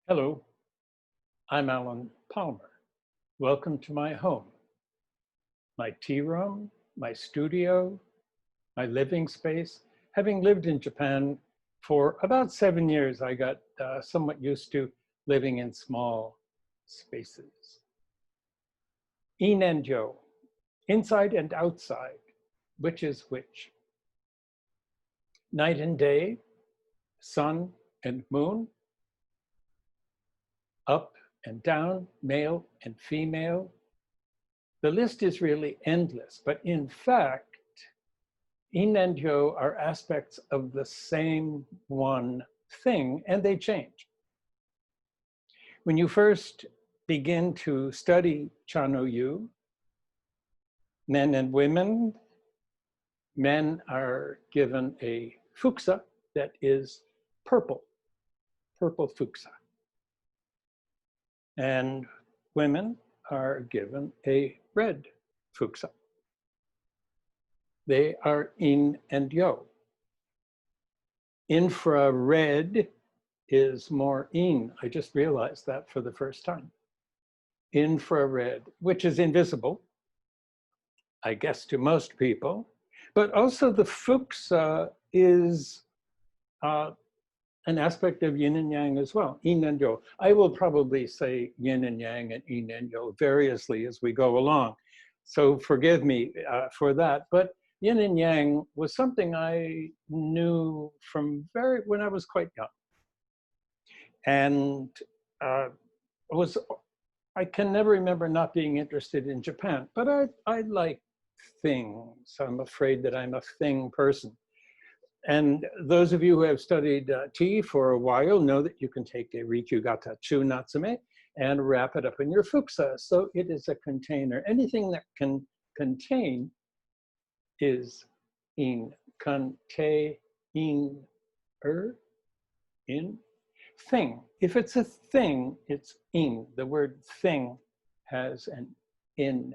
Hello, I'm Allan Palmer. Welcome to my home, my tea room, my studio, my living space. Having lived in Japan for about 7 years, I got somewhat used to living in small spaces. In and yo, inside and outside, which is which? Night and day, sun and moon, up and down, male and female. The list is really endless, but in fact, in and yo are aspects of the same one thing, and they change. When you first begin to study Chanoyu, men and women, men are given a fukusa that is purple fukusa. And women are given a red fukusa. They are in and yo. Infrared is more in. I just realized that for the first time. Infrared, which is invisible, I guess, to most people, but also the fukusa is an aspect of yin and yang as well, yin and yo. I will probably say yin and yang and yin and yo variously as we go along. So forgive me for that. But yin and yang was something I knew from when I was quite young. And I can never remember not being interested in Japan, but I like things. I'm afraid that I'm a thing person. And those of you who have studied tea for a while know that you can take a Rikugata Chawan Natsume and wrap it up in your fukusa. So it is a container. Anything that can contain is in. Contain, in. Thing. If it's a thing, it's in. The word thing has an in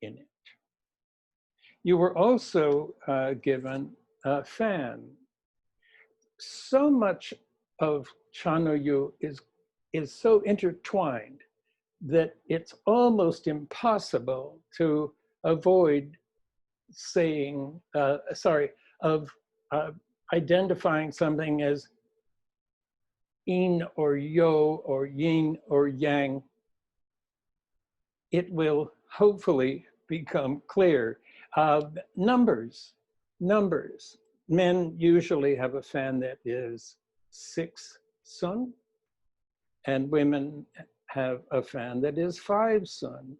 it. You were also given a fan. So much of Chanoyu is so intertwined that it's almost impossible to avoid saying, identifying something as in or yo or yin or yang. It will hopefully become clear. Numbers. Men usually have a fan that is 6 sun, and women have a fan that is 5 sun.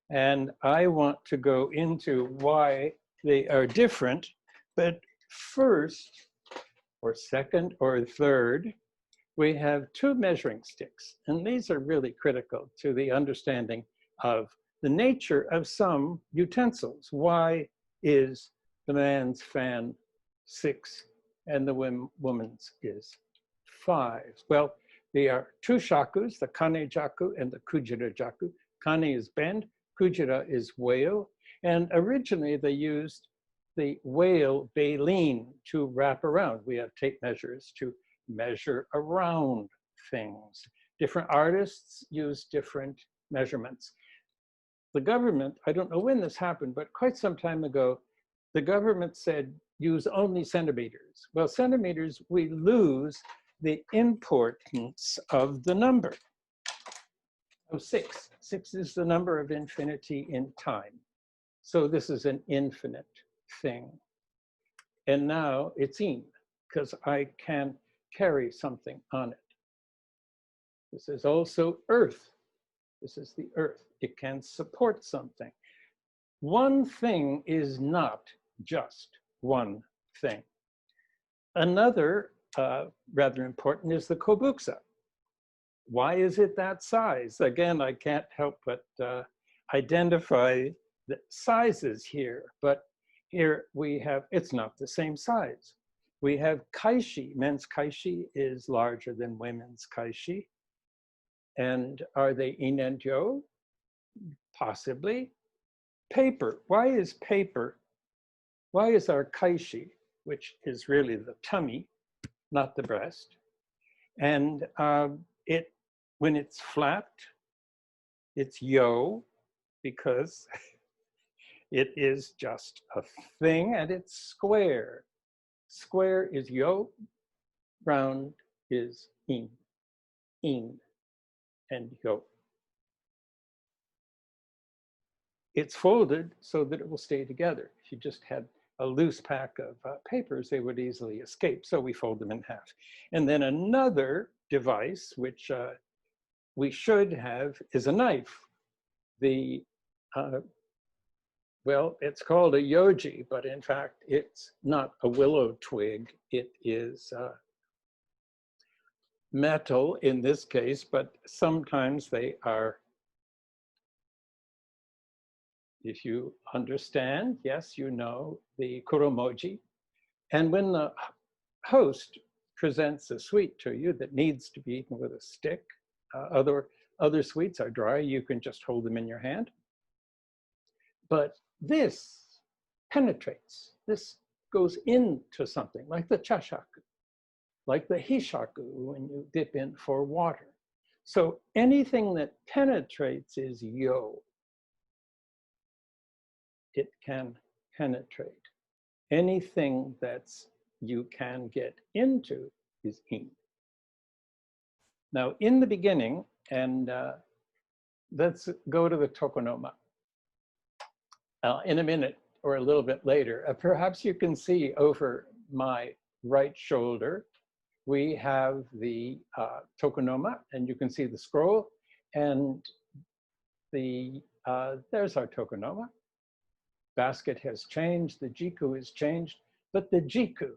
And I want to go into why they are different, but first, or second, or third, we have 2 measuring sticks. And these are really critical to the understanding of the nature of some utensils. Why is the man's fan 6 and the woman's is 5? Well, there are 2 shakus, the kane jaku and the kujira jaku. Kane is bend, kujira is whale. And originally they used the whale baleen to wrap around. We have tape measures to measure around things. Different artists use different measurements. The government, I don't know when this happened, but quite some time ago, the government said use only centimeters. Well, centimeters, we lose the importance of the number of 6. 6 is the number of infinity in time. So this is an infinite thing. And now it's in, because I can carry something on it. This is also earth. This is the earth. It can support something. One thing is not just one thing. Another rather important is the kobukusa. Why is it that size? Again, I can't help but identify the sizes here, but here we have, it's not the same size. We have kaishi. Men's kaishi is larger than women's kaishi. And are they in and yo? Possibly. Paper. Why is paper? Why is our kaishi, which is really the tummy, not the breast, And when it's flat, it's yo, because it is just a thing, and it's square. Square is yo, round is in, and yo. It's folded so that it will stay together. If you just had a loose pack of papers, they would easily escape. So we fold them in half. And then another device, which we should have, is a knife. Well, it's called a yoji, but in fact, it's not a willow twig. It is metal in this case, but sometimes they are, if you understand, yes, you know, the kuromoji. And when the host presents a sweet to you that needs to be eaten with a stick, other sweets are dry, you can just hold them in your hand. But this penetrates, this goes into something like the chashaku, like the hishaku when you dip in for water. So anything that penetrates is yo. It can penetrate. Anything that's you can get into is in. Now, in the beginning, and let's go to the tokonoma in a minute or a little bit later. Perhaps you can see over my right shoulder, we have the tokonoma, and you can see the scroll, and there's our tokonoma. Basket has changed, the jiku is changed, but the jiku,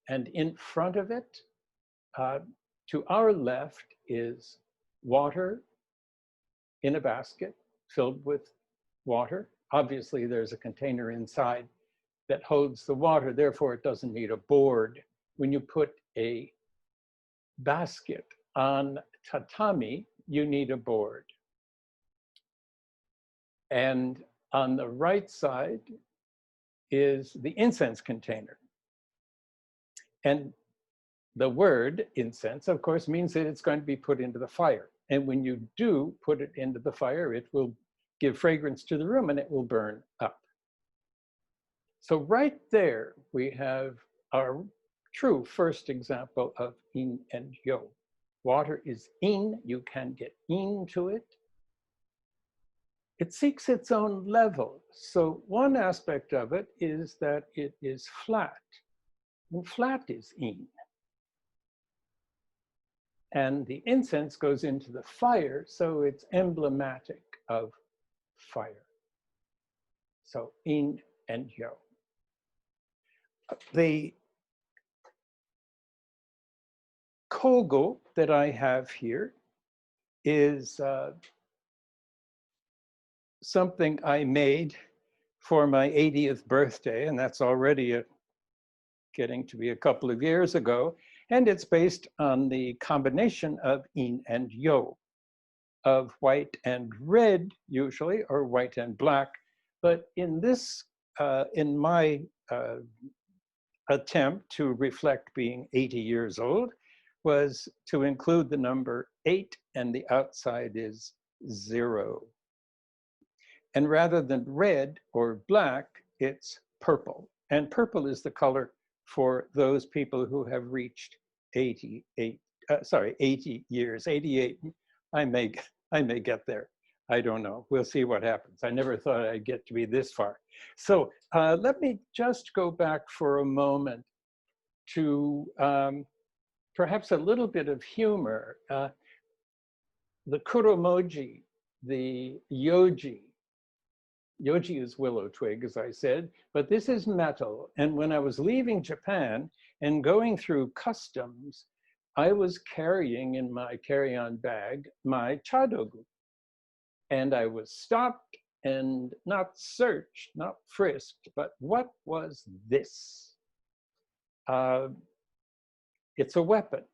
and in front of it, to our left is water in a basket filled with water. Obviously, there's a container inside that holds the water, therefore it doesn't need a board. When you put a basket on tatami, you need a board. And on the right side is the incense container. And the word incense, of course, means that it's going to be put into the fire. And when you do put it into the fire, it will give fragrance to the room and it will burn up. So right there, we have our true first example of in and yo. Water is in, you can get into it. It seeks its own level. So one aspect of it is that it is flat, and flat is in. And the incense goes into the fire, so it's emblematic of fire. So in and yo. The kogo that I have here is something I made for my 80th birthday, and that's already getting to be a couple of years ago. And it's based on the combination of in and yo, of white and red usually, or white and black. But in this, in my attempt to reflect being 80 years old, was to include the number 8, and the outside is 0. And rather than red or black, it's purple. And purple is the color for those people who have reached 80 years, 88. I may get there. I don't know. We'll see what happens. I never thought I'd get to be this far. So let me just go back for a moment to perhaps a little bit of humor. The kuromoji, the yoji is willow twig, as I said, but this is metal. And when I was leaving Japan and going through customs, I was carrying in my carry-on bag my chadogu. And I was stopped and not searched, not frisked, but what was this? It's a weapon.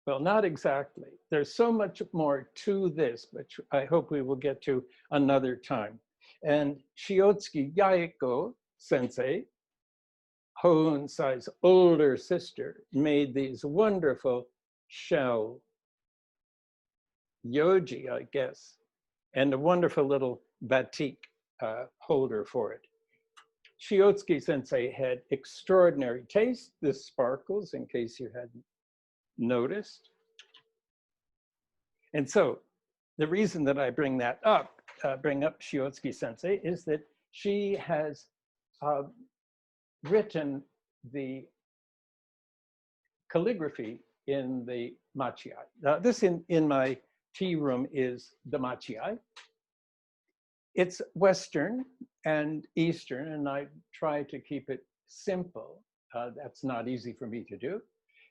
Well, not exactly. There's so much more to this, which I hope we will get to another time. And Shiotsuki Yaeko sensei Hohensai's older sister made these wonderful shell yoji, I guess, and a wonderful little batik holder for it. Shiotsuki sensei had extraordinary taste. This sparkles in case you hadn't noticed. And so the reason that I bring up Shiotsuki sensei, is that she has written the calligraphy in the machiai. This in my tea room is the machiai. It's Western and Eastern, and I try to keep it simple. That's not easy for me to do.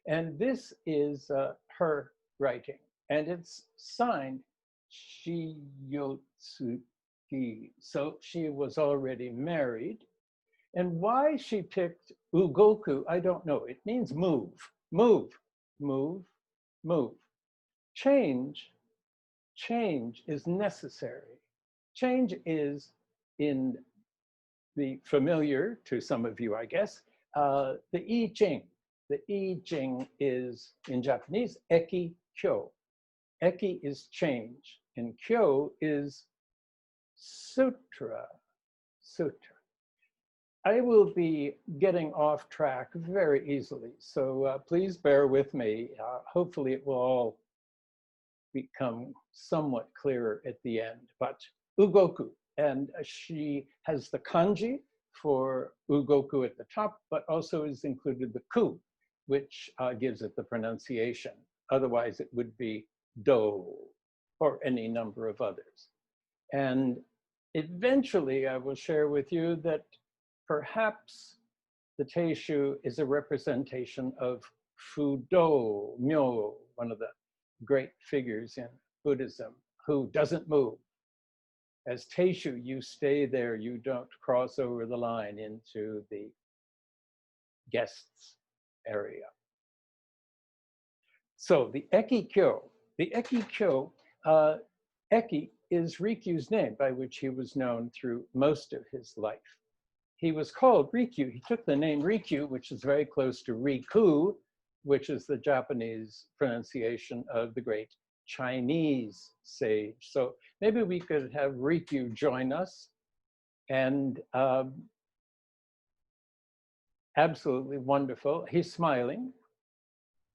And this is her writing, and it's signed Shiyotsuki. So she was already married. And why she picked ugoku, I don't know. It means move, move, move, move. Change is necessary. Change is in the familiar to some of you, I guess, the I Ching. The I Ching is in Japanese, eki kyo. Eki is change, and kyo is sutra. I will be getting off track very easily, so please bear with me. Hopefully it will all become somewhat clearer at the end. But ugoku, and she has the kanji for ugoku at the top, but also is included the ku, which gives it the pronunciation. Otherwise it would be do, or any number of others. And eventually I will share with you that perhaps the teishu is a representation of Fudo, Myo, one of the great figures in Buddhism, who doesn't move. As teishu, you stay there, you don't cross over the line into the guests area. So the eki kyo, eki is Rikyu's name by which he was known through most of his life. He was called Rikyu. He took the name Rikyu, which is very close to Riku, which is the Japanese pronunciation of the great Chinese sage. So maybe we could have Rikyu join us. And absolutely wonderful. He's smiling.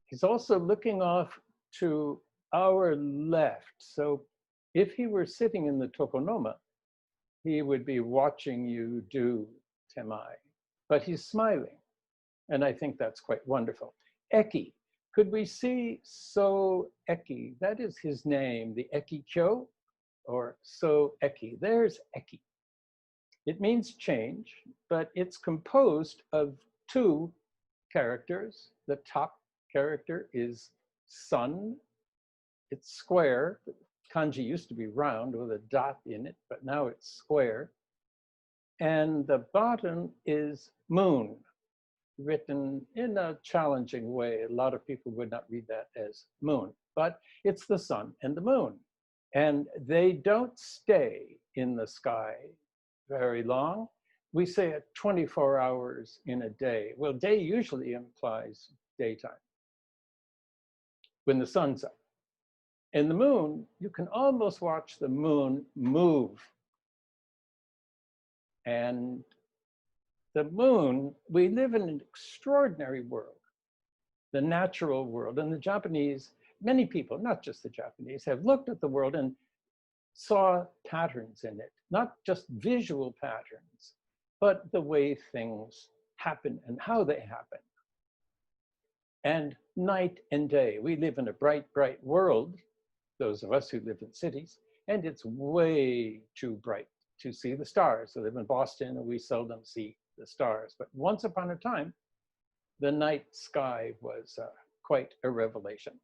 He's also looking off to our left. So if he were sitting in the tokonoma, he would be watching you do temai. But he's smiling. And I think that's quite wonderful. Eki. Could we see So Eki? That is his name, the Eki Kyo, or So Eki. There's Eki. It means change, but it's composed of two characters. The top character is sun. It's square. Kanji used to be round with a dot in it, but now it's square. And the bottom is moon, written in a challenging way. A lot of people would not read that as moon, but it's the sun and the moon. And they don't stay in the sky very long. We say 24 hours in a day. Well, day usually implies daytime, when the sun's up. And the moon, you can almost watch the moon move. And the moon, we live in an extraordinary world, the natural world. And the Japanese, many people, not just the Japanese, have looked at the world and saw patterns in it, not just visual patterns, but the way things happen and how they happen. And night and day, we live in a bright, bright world, those of us who live in cities, and it's way too bright to see the stars. I live in Boston and we seldom see the stars. But once upon a time, the night sky was quite a revelation.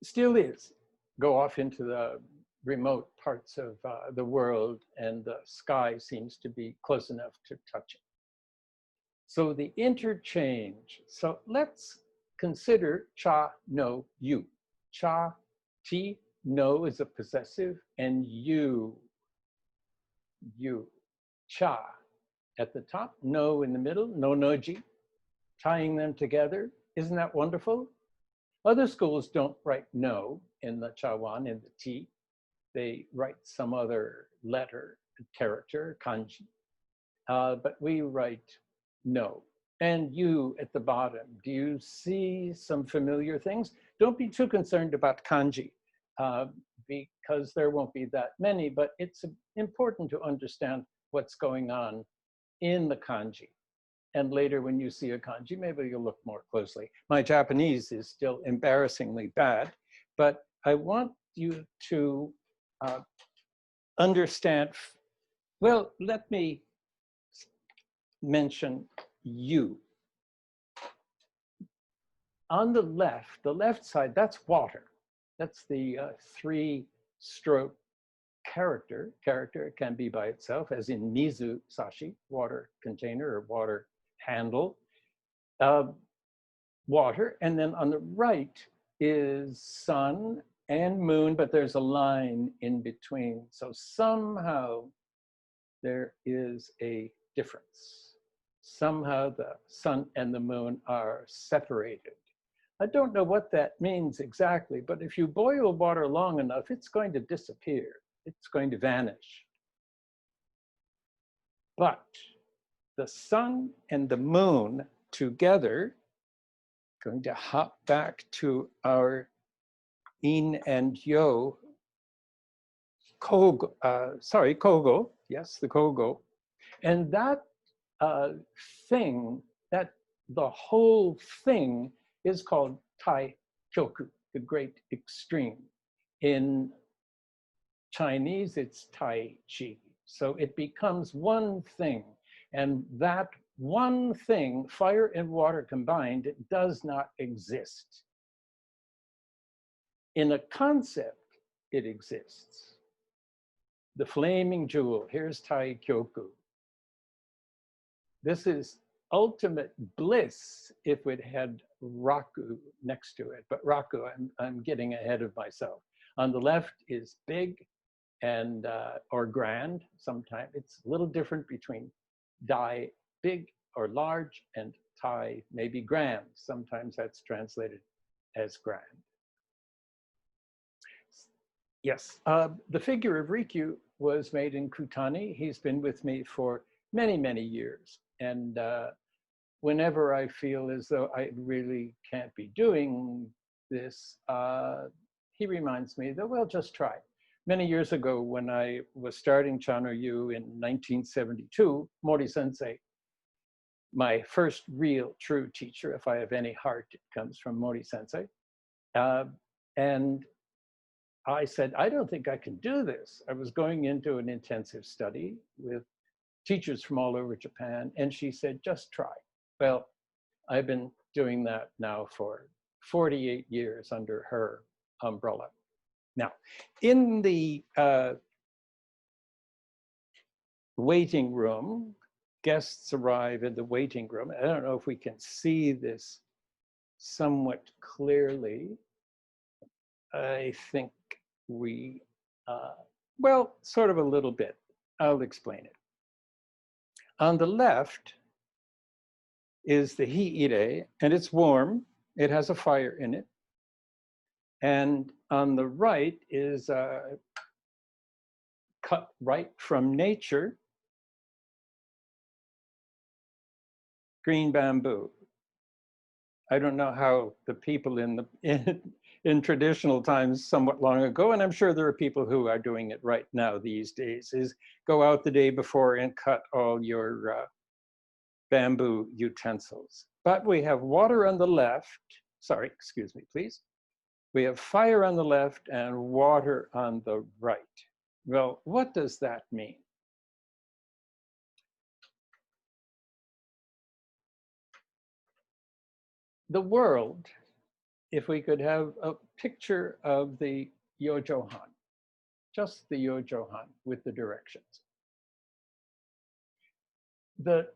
Still is. Go off into the remote parts of the world and the sky seems to be close enough to touch it. So the interchange. So let's consider Chanoyu. Cha, T, no is a possessive, and you, cha. at the top, no in the middle, no noji, tying them together. Isn't that wonderful? Other schools don't write no in the Chawan, in the T. They write some other letter, character, kanji. But we write no. And you at the bottom, do you see some familiar things? Don't be too concerned about kanji, because there won't be that many, but it's important to understand what's going on in the kanji. And later when you see a kanji, maybe you'll look more closely. My Japanese is still embarrassingly bad, but I want you to understand, well, let me mention you. On the left side, that's water. That's the three-stroke character. Character can be by itself, as in mizu sashi, water container or water handle. Water, and then on the right is sun and moon, but there's a line in between. So somehow there is a difference. Somehow the sun and the moon are separated. I don't know what that means exactly, but if you boil water long enough, it's going to disappear. It's going to vanish. But the sun and the moon together, going to hop back to our in and yo, kogo, kogo, yes, the kogo. And that thing, that the whole thing is called tai kyoku, the great extreme. In Chinese, it's tai chi. So it becomes one thing. And that one thing, fire and water combined, it does not exist. In a concept, it exists. The flaming jewel, here's Tai Kyoku. This is ultimate bliss if it had Raku next to it, but Raku, I'm getting ahead of myself. On the left is big and, or grand, sometimes. It's a little different between Dai, big or large, and Tai, maybe grand. Sometimes that's translated as grand. Yes, the figure of Rikyu was made in Kutani. He's been with me for many, many years. And whenever I feel as though I really can't be doing this, he reminds me that, well, just try. Many years ago, when I was starting Chanoyu in 1972, Mori Sensei, my first real true teacher, if I have any heart, it comes from Mori Sensei. And I said, I don't think I can do this. I was going into an intensive study with teachers from all over Japan, and she said, just try. Well, I've been doing that now for 48 years under her umbrella. Now, in the waiting room, guests arrive in the waiting room. I don't know if we can see this somewhat clearly. I think we, well, sort of a little bit. I'll explain it. On the left is the hiire, and it's warm. It has a fire in it. And on the right is cut right from nature, green bamboo. I don't know how the people in traditional times somewhat long ago, and I'm sure there are people who are doing it right now these days, is go out the day before and cut all your bamboo utensils. But we have water on the left, sorry, excuse me, please. We have fire on the left and water on the right. Well, what does that mean? The world, if we could have a picture of the Yojohan, just the Yojohan with the directions. The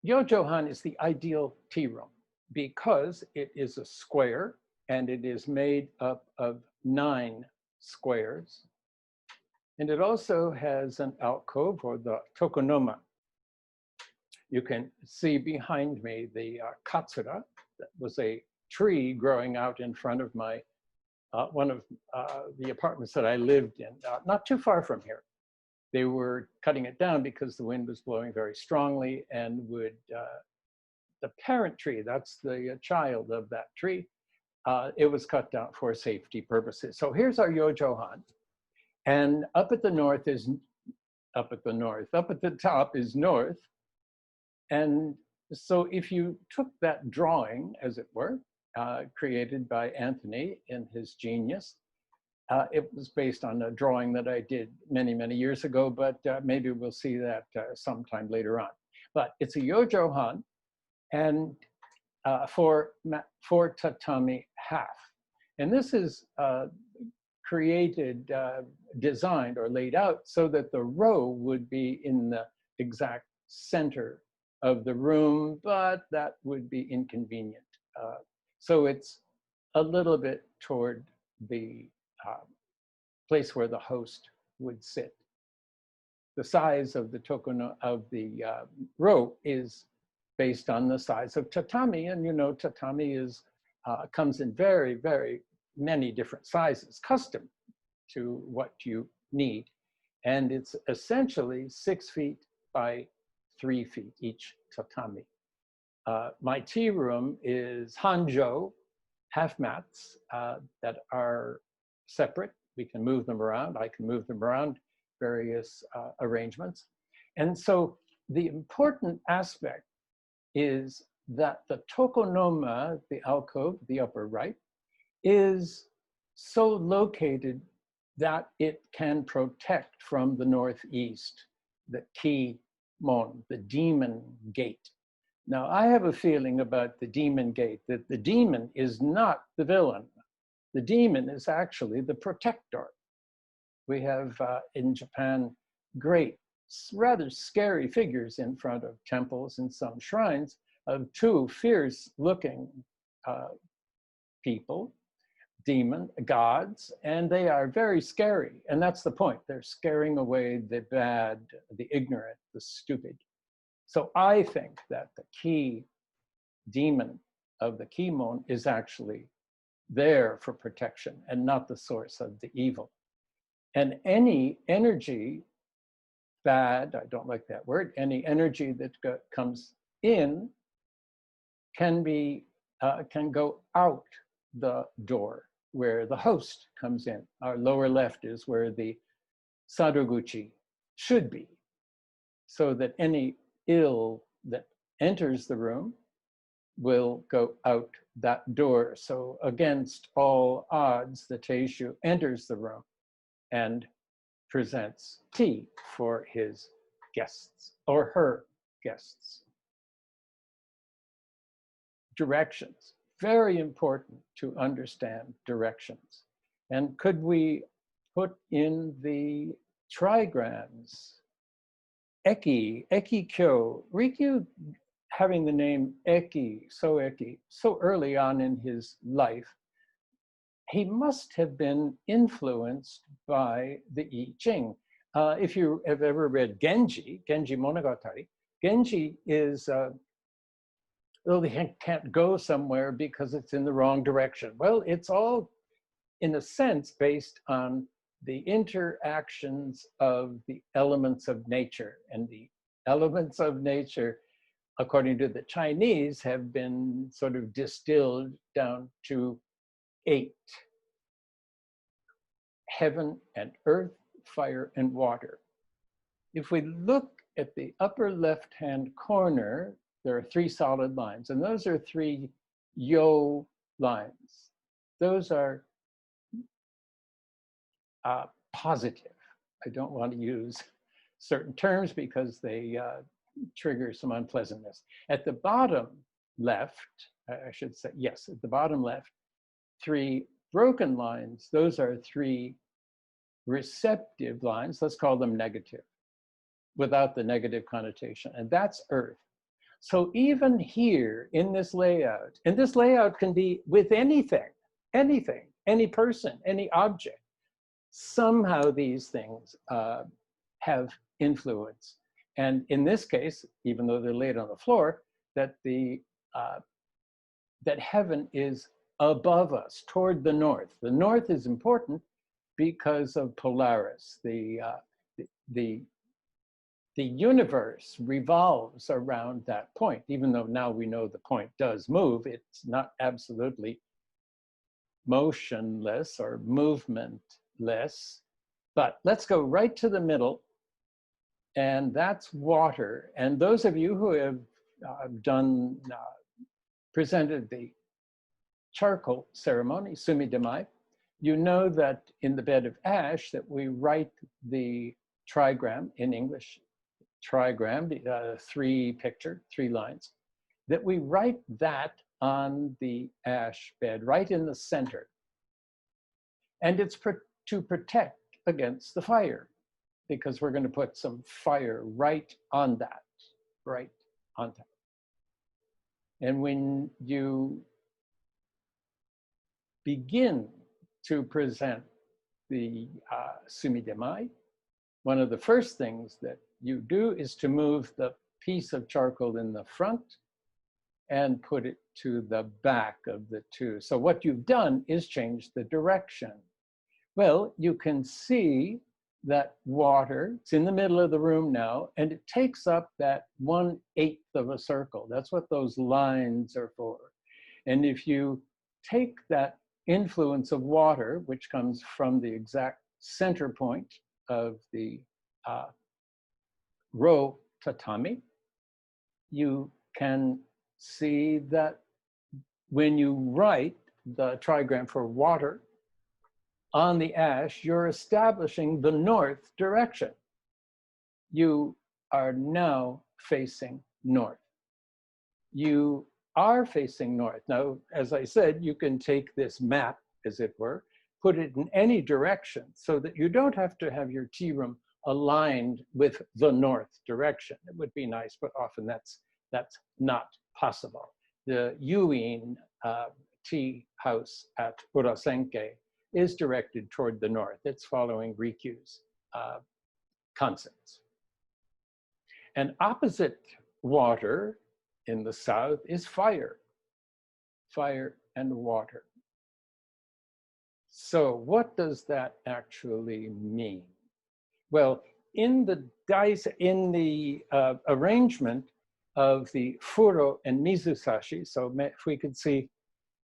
Yojohan is the ideal tea room because it is a square and it is made up of 9 squares. And it also has an alcove, or the tokonoma. You can see behind me the katsura. That was a tree growing out in front of my one of the apartments that I lived in, not too far from here. They were cutting it down because the wind was blowing very strongly and would, the parent tree, that's the child of that tree, it was cut down for safety purposes. So here's our Yojohan. And up at the north is, up at the top is north. And so if you took that drawing, as it were, created by Anthony in his genius, it was based on a drawing that I did many, many years ago, but maybe we'll see that sometime later on. But it's a Yojohan, and for tatami half. And this is created, designed or laid out so that the row would be in the exact center of the room, but that would be inconvenient. So it's a little bit toward the place where the host would sit. The size of the tokono of the row is based on the size of tatami, and you know tatami is comes in very, very many different sizes, custom to what you need, and it's essentially 6 feet by 3 feet each tatami. My tea room is hanjo, half mats that are separate. We can move them around. I can move them around, various arrangements. And so the important aspect is that the tokonoma, the alcove, the upper right, is so located that it can protect from the northeast, the ki mon, the demon gate. Now, I have a feeling about the demon gate that the demon is not the villain. The demon is actually the protector. We have in Japan great, rather scary figures in front of temples and some shrines of two fierce-looking people, demon gods, and they are very scary. And that's the point. They're scaring away the bad, the ignorant, the stupid. So I think that the key demon of the kimon is actually there for protection and not the source of the evil. And any energy, bad, I don't like that word, any energy that comes in can go out the door where the host comes in. Our lower left is where the sadoguchi should be, so that any ill that enters the room will go out that door. So against all odds, the teishu enters the room and presents tea for his guests or her guests. Directions, very important to understand directions. And could we put in the trigrams? Eki, Eki-kyo, Rikyu having the name Eki, so early on in his life, he must have been influenced by the I Ching. If you have ever read Genji Monogatari, Genji is, well, they can't go somewhere because it's in the wrong direction. Well, it's all, in a sense, based on the interactions of the elements of nature. And the elements of nature, according to the Chinese, have been sort of distilled down to 8. Heaven and earth, fire and water. If we look at the upper left-hand corner, there are 3 solid lines, and those are 3 yo lines. Those are positive. I don't want to use certain terms because they trigger some unpleasantness. At the bottom left, I should say, yes, at the bottom left, 3 broken lines. Those are 3 receptive lines. Let's call them negative, without the negative connotation. And that's earth. So even here in this layout, and this layout can be with anything, any person, any object, somehow these things have influence. And in this case, even though they're laid on the floor, that that heaven is above us, toward the north. The north is important because of Polaris. The universe revolves around that point, even though now we know the point does move. It's not absolutely motionless or movementless. But let's go right to the middle, and that's water. And those of you who have presented the charcoal ceremony, sumidamai, you know that in the bed of ash that we write the trigram in English, trigram, three lines, that we write that on the ash bed, right in the center. And it's to protect against the fire, because we're going to put some fire right on that, right on that. And when you begin to present the sumidamai, one of the first things that you do is to move the piece of charcoal in the front and put it to the back of the two. So what you've done is change the direction. Well, you can see that water, it's in the middle of the room now, and it takes up that 1/8 of a circle. That's what those lines are for. And if you take that influence of water, which comes from the exact center point of the row tatami, you can see that when you write the trigram for water on the ash, you're establishing the north direction. You are now facing north. You are facing north. Now, as I said, you can take this map, as it were, put it in any direction so that you don't have to have your tea room aligned with the north direction. It would be nice, but often that's not possible. The Yuin tea house at Urasenke is directed toward the north. It's following Rikyu's concepts. And opposite water in the south is fire. Fire and water. So what does that actually mean? Well, in the arrangement of the furo and mizusashi, so if we could see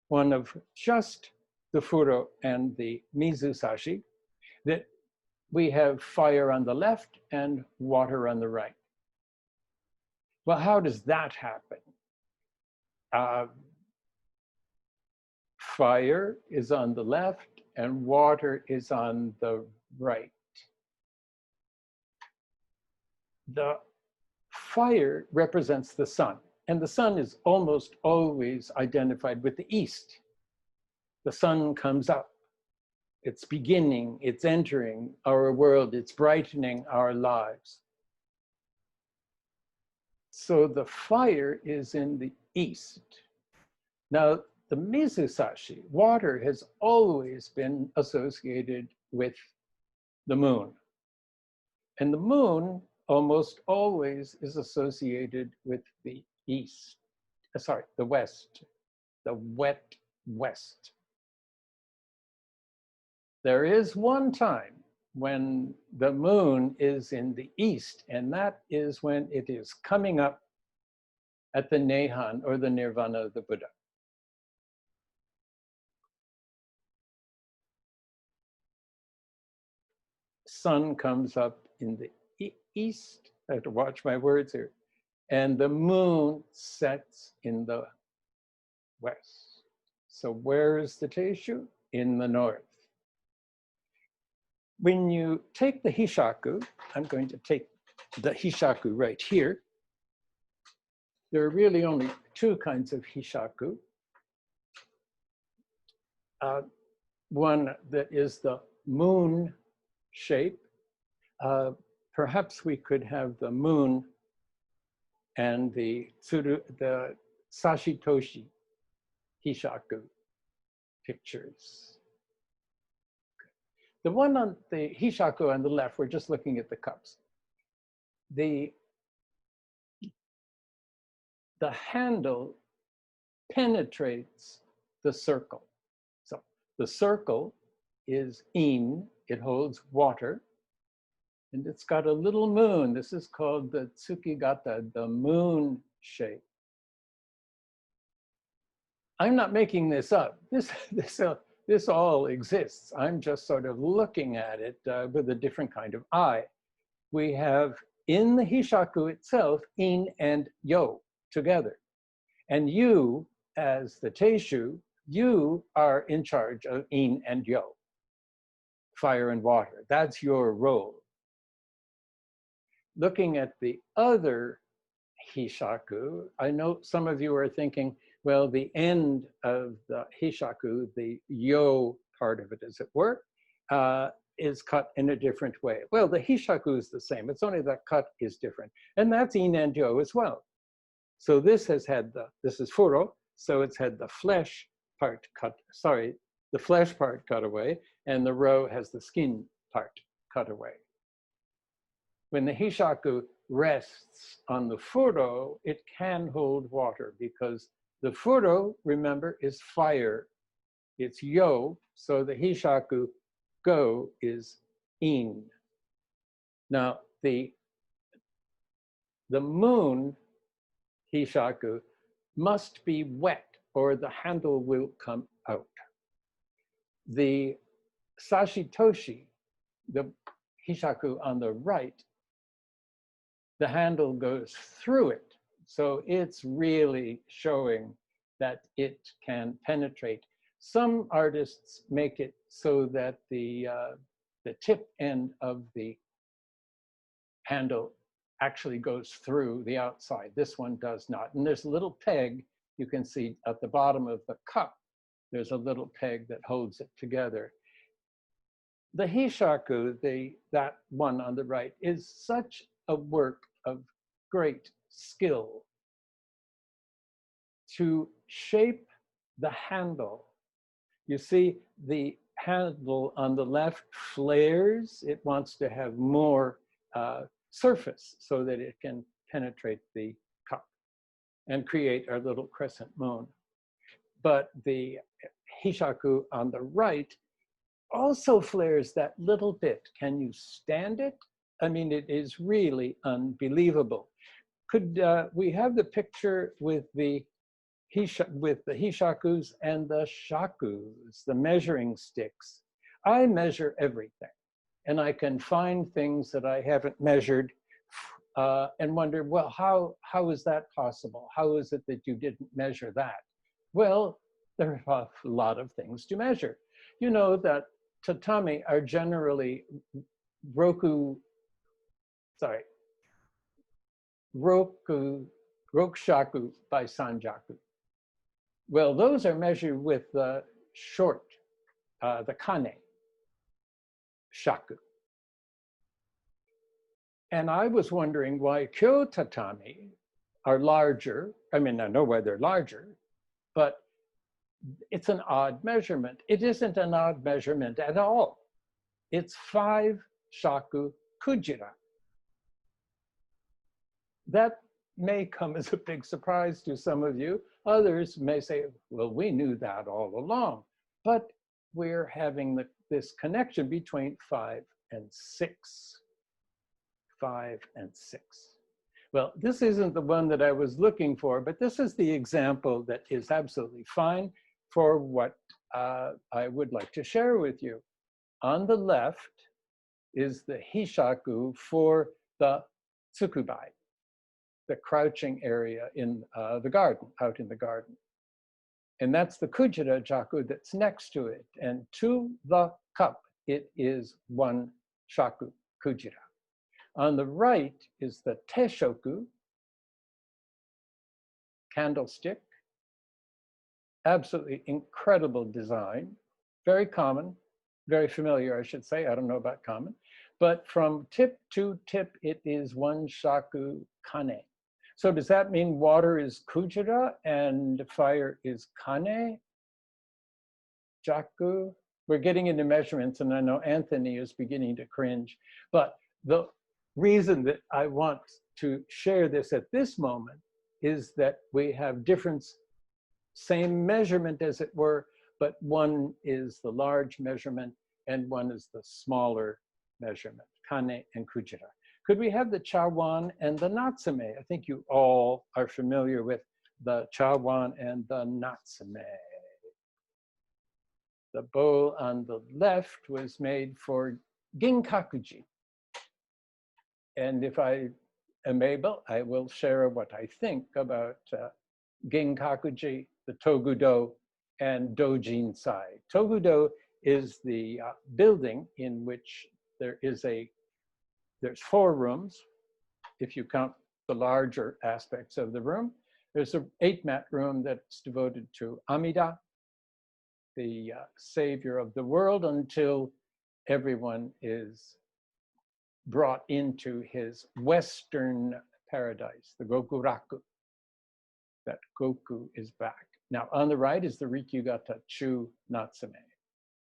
one of just the furo and the mizusashi, that we have fire on the left and water on the right. Well, how does that happen? Fire is on the left and water is on the right. The fire represents the sun, and the sun is almost always identified with the east. The sun comes up. It's beginning, it's entering our world, it's brightening our lives. So the fire is in the east. Now, the mizusashi, water, has always been associated with the moon. And the moon almost always is associated with the east, the west, the wet west. There is one time when the moon is in the east, and that is when it is coming up at the Nehan, or the Nirvana of the Buddha. Sun comes up in the east. I have to watch my words here. And the moon sets in the west. So where is the Teishu? In the north. When you take the Hishaku, I'm going to take the Hishaku right here. There are really only two kinds of Hishaku. One that is the moon shape. Perhaps we could have the moon and the Sashitoshi Hishaku pictures. The one on the Hishaku on the left, we're just looking at the cups. The the handle penetrates the circle. So the circle is in, it holds water, and it's got a little moon. This is called the Tsukigata, the moon shape. I'm not making this up. This all exists. I'm just sort of looking at it with a different kind of eye. We have in the Hishaku itself, in and yo together. And you, as the Teishu, you are in charge of in and yo, fire and water. That's your role. Looking at the other Hishaku, I know some of you are thinking, well, the end of the Hishaku, the yo part of it, as it were, is cut in a different way. Well, the Hishaku is the same. It's only that cut is different. And that's in and yo as well. So this has had this is furo, so it's had the flesh part cut, the flesh part cut away, and the ro has the skin part cut away. When the Hishaku rests on the furo, it can hold water because the furo, remember, is fire. It's yo, so the Hishaku go is in. Now, the moon Hishaku must be wet or the handle will come out. The Sashitoshi, the Hishaku on the right, the handle goes through it. So it's really showing that it can penetrate. Some artists make it so that the tip end of the handle actually goes through the outside. This one does not. And there's a little peg you can see at the bottom of the cup. There's a little peg that holds it together. The Hishaku, that one on the right, is such a work of great skill to shape the handle. You see the handle on the left flares. It wants to have more surface so that it can penetrate the cup and create our little crescent moon. But the Hishaku on the right also flares that little bit. Can you stand it? I mean, it is really unbelievable. Could we have the picture with the Hishakus and the shakus, the measuring sticks? I measure everything, and I can find things that I haven't measured and wonder, well, how is that possible? How is it that you didn't measure that? Well, there are a lot of things to measure. You know that tatami are generally rokushaku by sanjaku. Well, those are measured with the short, the kane shaku. And I was wondering why kyo tatami are larger. I mean, I know why they're larger, but it's an odd measurement. It isn't an odd measurement at all. It's 5 shaku kujira. That may come as a big surprise to some of you. Others may say, well, we knew that all along, but we're having this connection between 5 and 6. 5 and 6. Well, this isn't the one that I was looking for, but this is the example that is absolutely fine for what I would like to share with you. On the left is the Hishaku for the Tsukuba, the crouching area in the garden, out in the garden. And that's the Kujira Jaku that's next to it. And to the cup, it is 1 shaku Kujira. On the right is the Teishoku, candlestick. Absolutely incredible design. Very common, very familiar, I should say. I don't know about common. But from tip to tip, it is 1 shaku kane. So does that mean water is kujira and fire is kane? Jaku? We're getting into measurements, and I know Anthony is beginning to cringe. But the reason that I want to share this at this moment is that we have different, same measurement as it were, but one is the large measurement and one is the smaller measurement, Kane and Kujira. Could we have the Chawan and the Natsume? I think you all are familiar with the Chawan and the Natsume. The bowl on the left was made for Ginkakuji. And if I am able, I will share what I think about Ginkakuji, the Togudo, and Dojinsai. Togudo is the building in which there's 4 rooms, if you count the larger aspects of the room. There's an 8-mat room that's devoted to Amida, the savior of the world, until everyone is brought into his Western paradise, the Gokuraku, that Goku is back. Now, on the right is the Rikyugata Chu Natsume.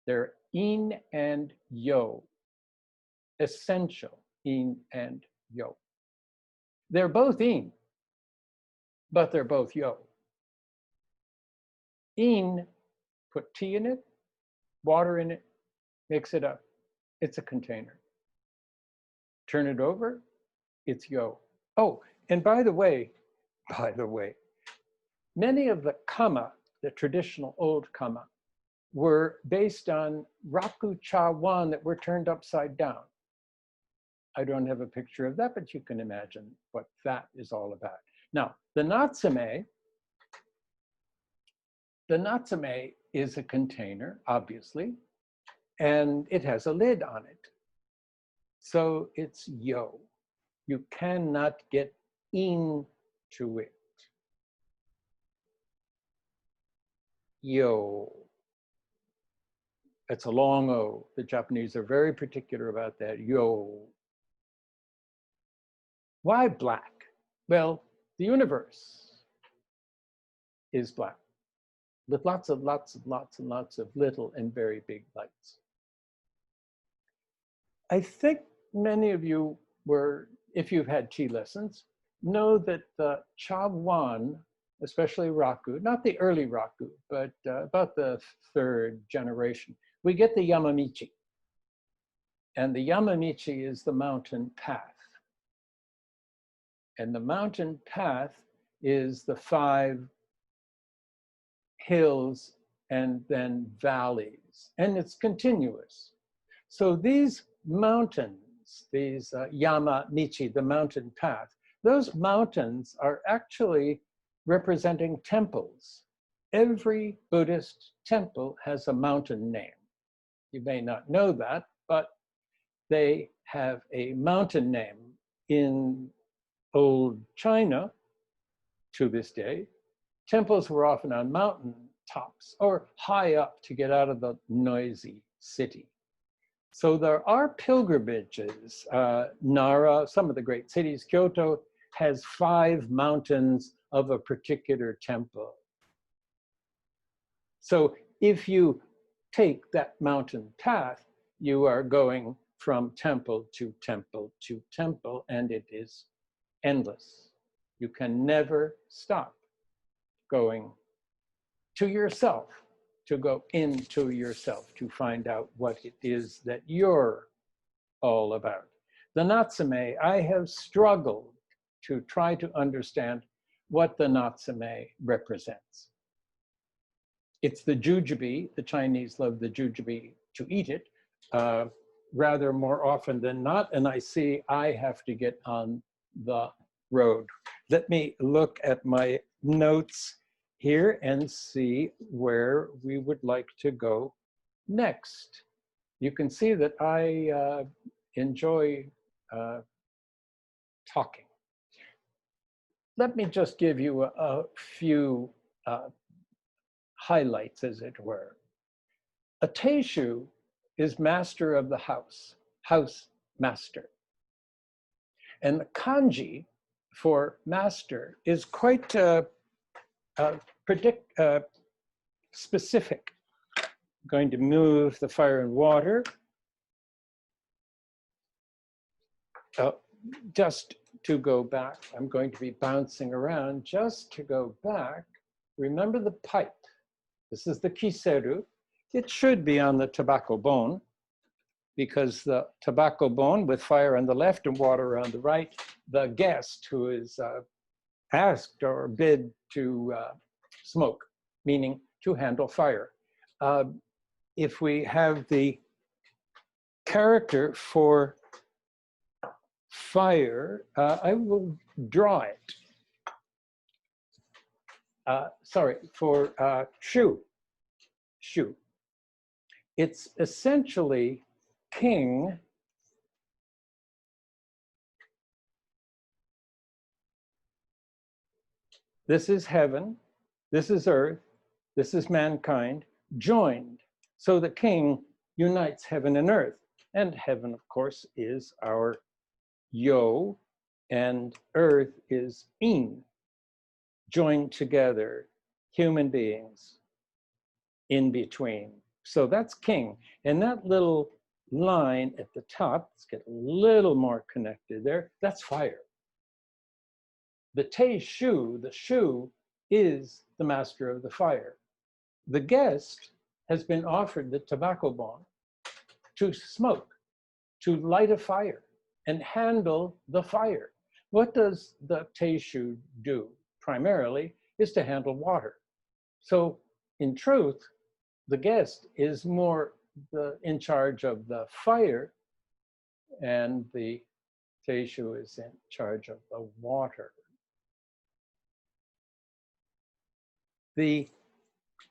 They're in and yo, essential in and yo. They're both in, but they're both yo. In, put tea in it, water in it, mix it up. It's a container. Turn it over, it's yo. Oh, and by the way, many of the kama, the traditional old kama, were based on raku chawan that were turned upside down. I don't have a picture of that, but you can imagine what that is all about. Now, the Natsume is a container, obviously, and it has a lid on it. So it's yo. You cannot get into it. Yo. It's a long O. The Japanese are very particular about that. Yo. Why black? Well, the universe is black, with lots of little and very big lights. I think many of you were, if you've had tea lessons, know that the Chawan, especially raku, not the early raku, but about the 3rd generation, we get the Yamamichi. And the Yamamichi is the mountain path. And the mountain path is the 5 hills and then valleys, and it's continuous. So these mountains, these Yamamichi, the mountain path, those mountains are actually representing temples. Every Buddhist temple has a mountain name. You may not know that, but they have a mountain name. In old China, to this day, temples were often on mountain tops or high up to get out of the noisy city. So there are pilgrimages. Nara, some of the great cities, Kyoto has 5 mountains of a particular temple. So if you take that mountain path, you are going from temple to temple to temple, and it is endless. You can never stop going to yourself, to go into yourself, to find out what it is that you're all about. The Natsume, I have struggled to try to understand what the Natsume represents. It's the jujube. The Chinese love the jujube to eat it, rather more often than not, and I see I have to get on the road. Let me look at my notes here and see where we would like to go next. You can see that I enjoy talking. Let me just give you a few highlights, as it were. A teishu is master of the house, house master. And the kanji for master is quite specific. I'm going to move the fire and water. Just to go back, I'm going to be bouncing around just to go back. Remember the pipe. This is the kiseru. It should be on the tobacco bone, because the tobacco bone with fire on the left and water on the right, the guest who is asked or bid to smoke, meaning to handle fire. If we have the character for fire, I will draw it. Sorry, for shu. It's essentially king. This is heaven, this is earth, this is mankind, joined. So the king unites heaven and earth. And heaven, of course, is our yo, and earth is in, joined together, human beings in between. So that's king. And that little line at the top, let's get a little more connected there, that's fire. The Te-shu, the shu, is the master of the fire. The guest has been offered the tobacco bone to smoke, to light a fire and handle the fire. What does the Te-shu do? Primarily is to handle water. So in truth, the guest is more in charge of the fire, and the Te-shu is in charge of the water. The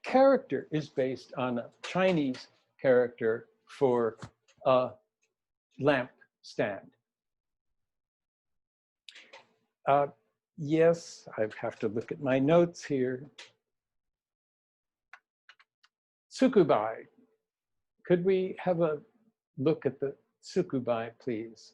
character is based on a Chinese character for a lamp stand. Yes, I have to look at my notes here. Tsukuba. Could we have a look at the Tsukuba, please?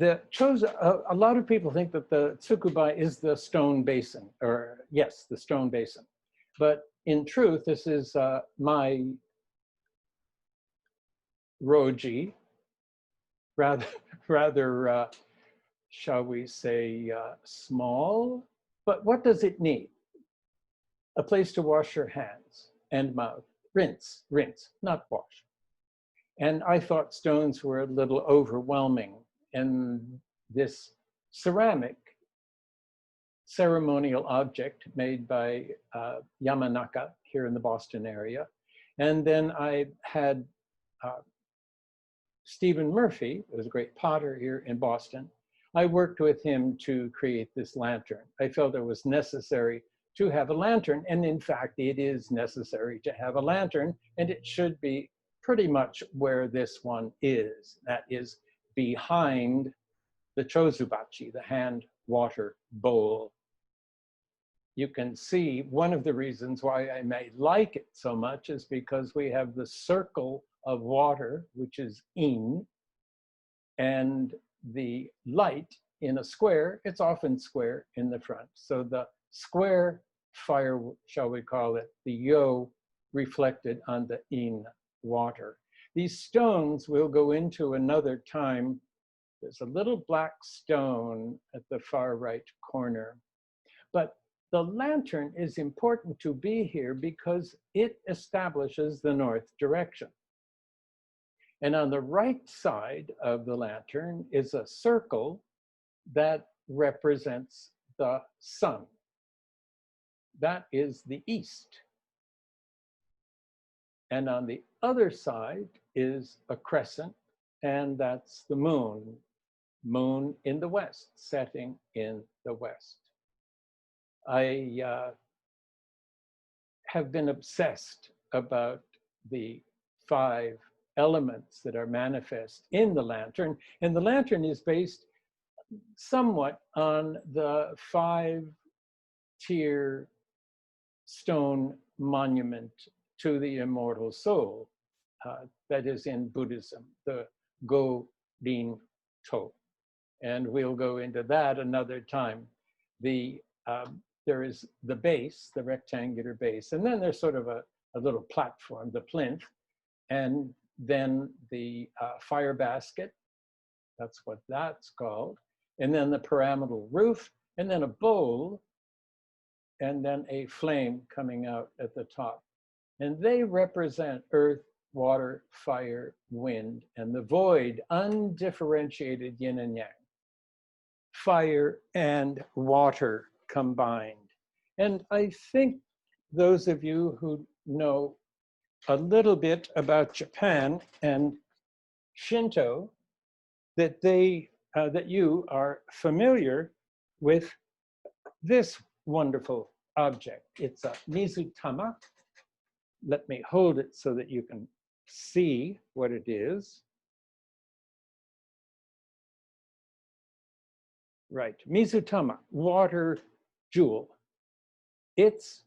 A lot of people think that the Tsukuba is the stone basin, or yes, the stone basin. But in truth, this is my roji, rather, shall we say, small. But what does it need? A place to wash your hands and mouth. Rinse, not wash. And I thought stones were a little overwhelming. And this ceramic ceremonial object made by Yamanaka here in the Boston area. And then I had Stephen Murphy, who was a great potter here in Boston. I worked with him to create this lantern. I felt it was necessary to have a lantern, and in fact, it is necessary to have a lantern, and it should be pretty much where this one is. That is behind the chozubachi, the hand water bowl. You can see one of the reasons why I may like it so much is because we have the circle of water, which is in, and the light in a square. It's often square in the front. So the square fire, shall we call it, the yo reflected on the in water. These stones will go into another time. There's a little black stone at the far right corner. But the lantern is important to be here because it establishes the north direction. And on the right side of the lantern is a circle that represents the sun. That is the east. And on the other side is a crescent, and that's the moon. Moon in the west, setting in the west. I have been obsessed about the 5 elements that are manifest in the lantern. And the lantern is based somewhat on the 5-tier stone monument to the immortal soul that is in Buddhism, the Go-Rin-To. And we'll go into that another time. There is the base, the rectangular base, and then there's sort of a little platform, the plinth, and then the fire basket, That's what that's called. And then the pyramidal roof, and then a bowl, and then a flame coming out at the top. And they represent earth, water, fire, wind, and the void, undifferentiated yin and yang. Fire and water combined. And I think those of you who know a little bit about Japan and Shinto, that you are familiar with this wonderful object. It's a Mizutama. Let me hold it so that you can see what it is. Right, Mizutama, water jewel. It's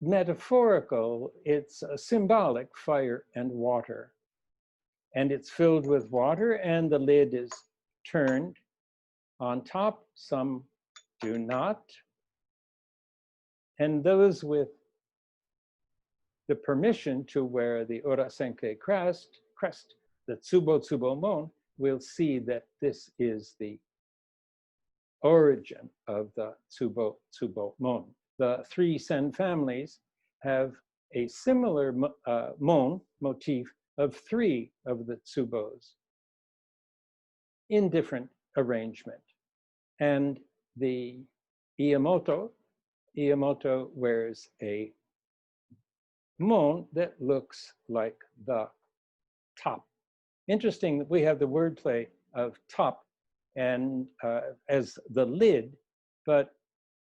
metaphorical, it's symbolic, fire and water. And it's filled with water, and the lid is turned on top. Some do not. And those with the permission to wear the Urasenke crest, the Tsubo Mon, will see that this is the origin of the Tsubo Mon. The three Sen families have a similar mon motif of three of the Tsubos in different arrangement. And the Iamoto wears a mon that looks like the top. Interesting that we have the wordplay of top and as the lid, but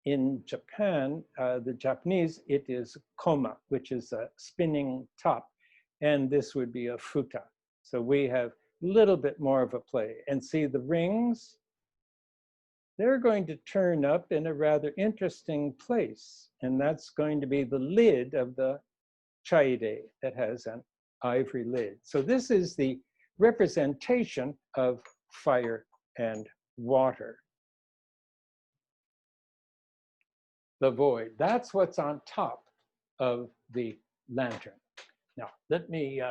in Japan, the Japanese, it is koma, which is a spinning top, and this would be a futa. So we have a little bit more of a play. And see the rings, they're going to turn up in a rather interesting place, and that's going to be the lid of the chaide that has an ivory lid. So this is the representation of fire and water. The void, that's what's on top of the lantern. Now, let me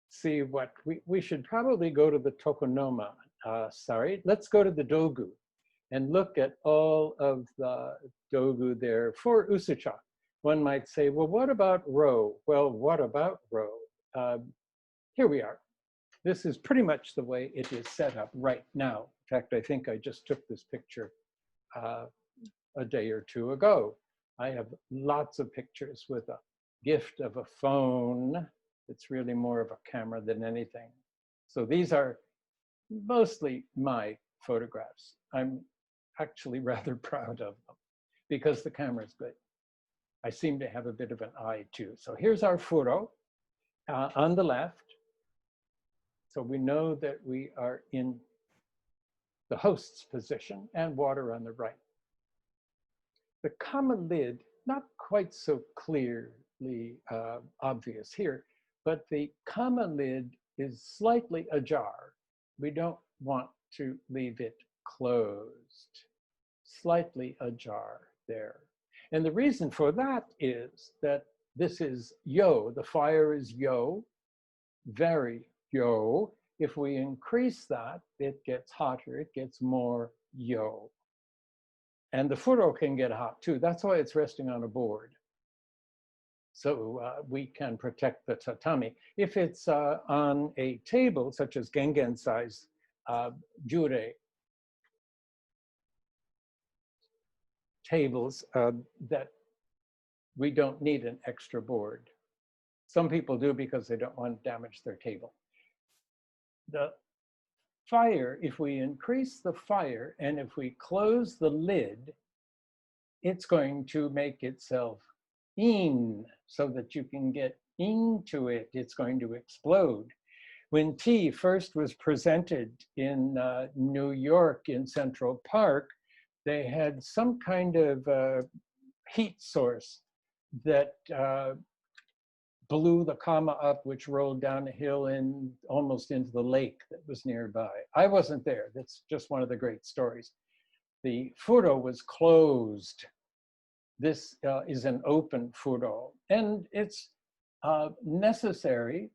see what, we should probably go to the tokonoma. Let's go to the dogu and look at all of the dogu there for usucha. One might say, well, what about ro? Well, what about ro? Here we are. This is pretty much the way it is set up right now. In fact, I think I just took this picture a day or two ago. I have lots of pictures with a gift of a phone. It's really more of a camera than anything. So these are mostly my photographs. I'm actually rather proud of them because the camera is good. I seem to have a bit of an eye too. So here's our photo on the left. So we know that we are in the host's position and water on the right. The kama lid, not quite so clearly obvious here, but the kama lid is slightly ajar. We don't want to leave it closed, slightly ajar there. And the reason for that is that this is yo, the fire is yo, very yo. If we increase that, it gets hotter, it gets more yo. And the furo can get hot too. That's why it's resting on a board. So we can protect the tatami. If it's on a table, such as gengen size jure tables, that we don't need an extra board. Some people do because they don't want to damage their table. The fire, if we increase the fire and if we close the lid, it's going to make itself in so that you can get into it. It's going to explode. When tea first was presented in New York in Central Park, they had some kind of heat source that blew the kama up, which rolled down a hill and almost into the lake that was nearby. I wasn't there. That's just one of the great stories. The furo was closed. This is an open furo, and it's necessary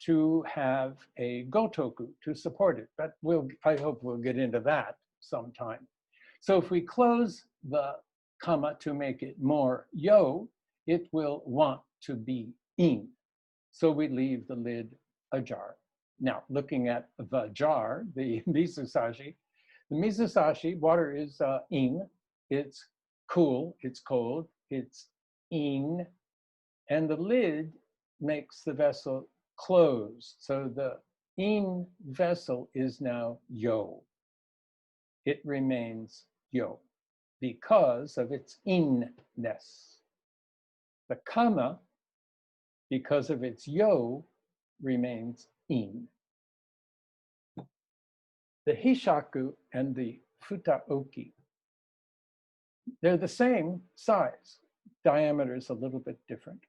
to have a gotoku to support it, but I hope we'll get into that sometime. So if we close the comma to make it more yo, it will want to be in. So we leave the lid ajar. Now, looking at the jar, the mizusashi, water is in, it's cool, it's cold, it's in, and the lid makes the vessel closed. So the in vessel is now yo. It remains yo because of its in-ness. The kama, because of its yo, remains in. The hishaku and the futaoki, they're the same size. Diameter is a little bit different.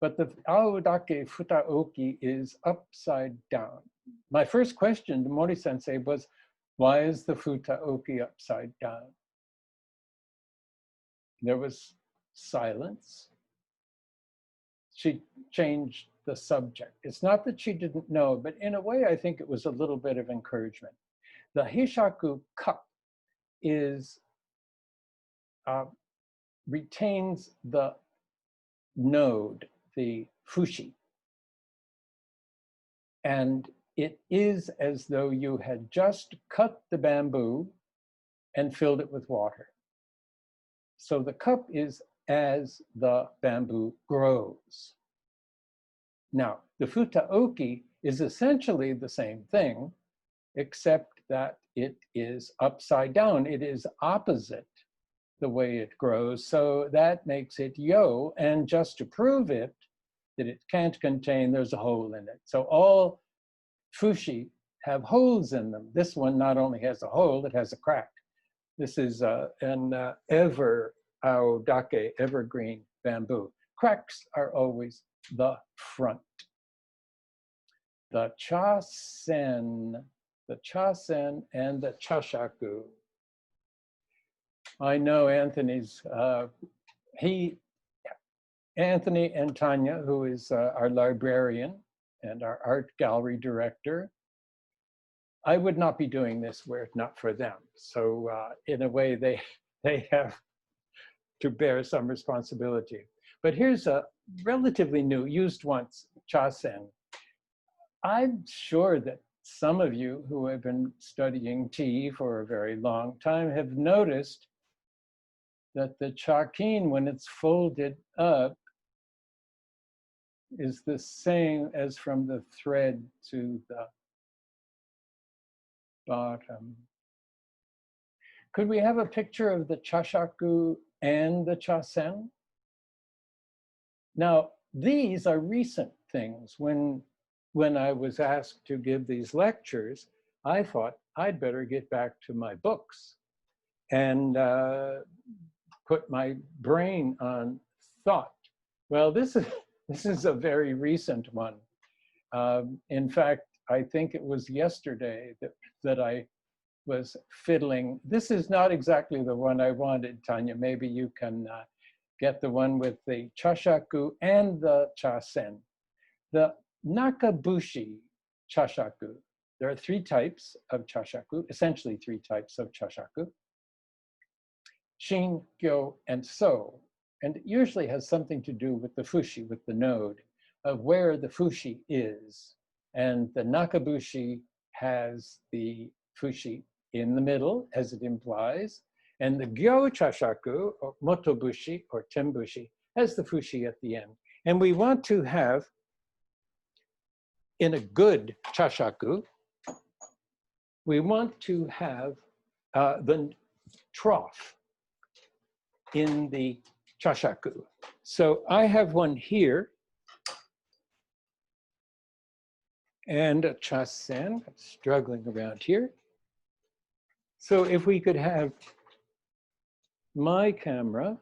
But the aodake futaoki is upside down. My first question to Mori sensei was, why is the futaoki upside down? There was silence. She changed the subject. It's not that she didn't know, but in a way, I think it was a little bit of encouragement. The hishaku cup is retains the node, the fushi. And it is as though you had just cut the bamboo and filled it with water. So the cup is as the bamboo grows. Now, the futaoki is essentially the same thing, except that it is upside down. It is opposite the way it grows. So that makes it yo. And just to prove it, that it can't contain, there's a hole in it. So all fushi have holes in them. This one not only has a hole, it has a crack. This is an aodake, evergreen bamboo. Cracks are always the front. The chasen and the chashaku. I know Anthony's, Anthony and Tanya, who is our librarian and our art gallery director, I would not be doing this were it not for them. So in a way, they have to bear some responsibility. But here's a relatively new, used once, chasen. I'm sure that some of you who have been studying tea for a very long time have noticed that the chakin, when it's folded up, is the same as from the thread to the bottom. Could we have a picture of the chashaku and the chasen? Now, these are recent things. When I was asked to give these lectures, I thought I'd better get back to my books and put my brain on thought. Well, this is a very recent one. In fact, I think it was yesterday that I was fiddling. This is not exactly the one I wanted, Tanya. Maybe you can get the one with the chashaku and the chasen. The nakabushi chashaku. There are three types of chashaku, essentially three types of chashaku. Shin, gyo, and so. And it usually has something to do with the fushi, with the node of where the fushi is. And the nakabushi has the fushi in the middle, as it implies. And the gyo chashaku, or motobushi, or tembushi, has the fushi at the end. And we want to have, in a good chashaku, we want to have the trough in the chashaku. So I have one here, and a chasen, struggling around here. So if we could have my camera,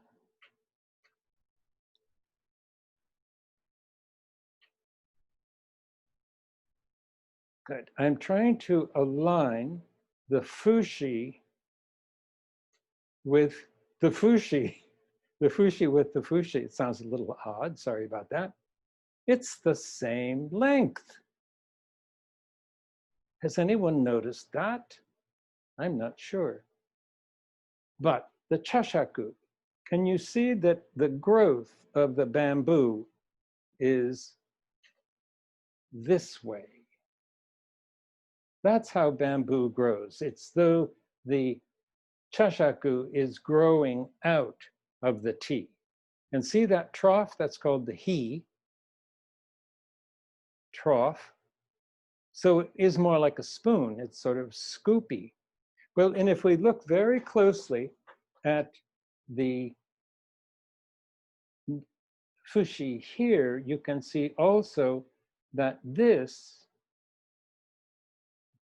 good. I'm trying to align the fushi with the fushi. The fushi with the fushi. It sounds a little odd, sorry about that. It's the same length. Has anyone noticed that? I'm not sure. But the Chashaku, can you see that the growth of the bamboo is this way? That's how bamboo grows. It's though the Chashaku is growing out of the tea. And see that trough? That's called the he trough. So it is more like a spoon. It's sort of scoopy. Well, and if we look very closely at the fushi here, you can see also that this,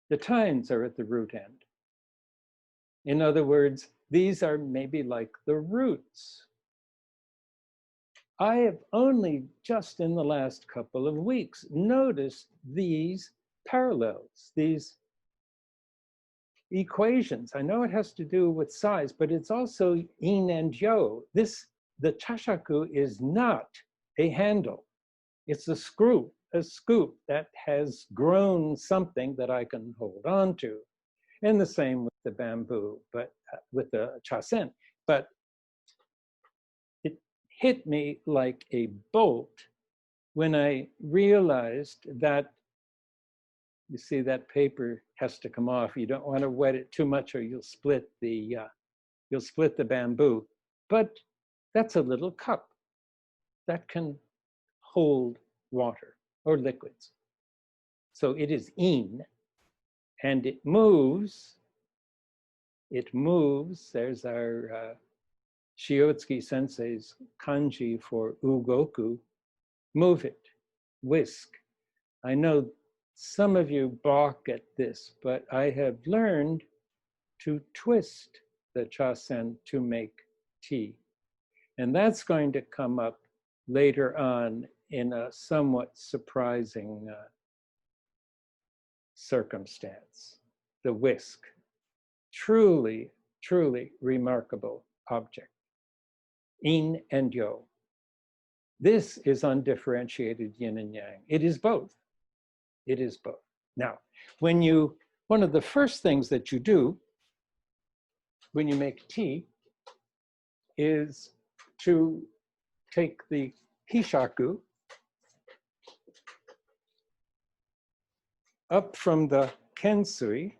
the tines are at the root end. In other words, these are maybe like the roots. I have only just in the last couple of weeks noticed these parallels, these equations. I know it has to do with size, but it's also in and yo. The chashaku is not a handle. It's a scoop that has grown something that I can hold on to. And the same with the bamboo, but with the chasen. But it hit me like a bolt when I realized that, you see, that paper has to come off. You don't want to wet it too much or you'll split the bamboo. But that's a little cup that can hold water or liquids. So it is in, and it moves. It moves. There's our Shiotsuki sensei's kanji for ugoku. Move it, whisk. I know some of you balk at this, but I have learned to twist the chasen to make tea. And that's going to come up later on in a somewhat surprising circumstance. The whisk. Truly, truly remarkable object. In and yo. This is undifferentiated yin and yang. It is both. It is both. Now, one of the first things that you do when you make tea is to take the hishaku up from the kensui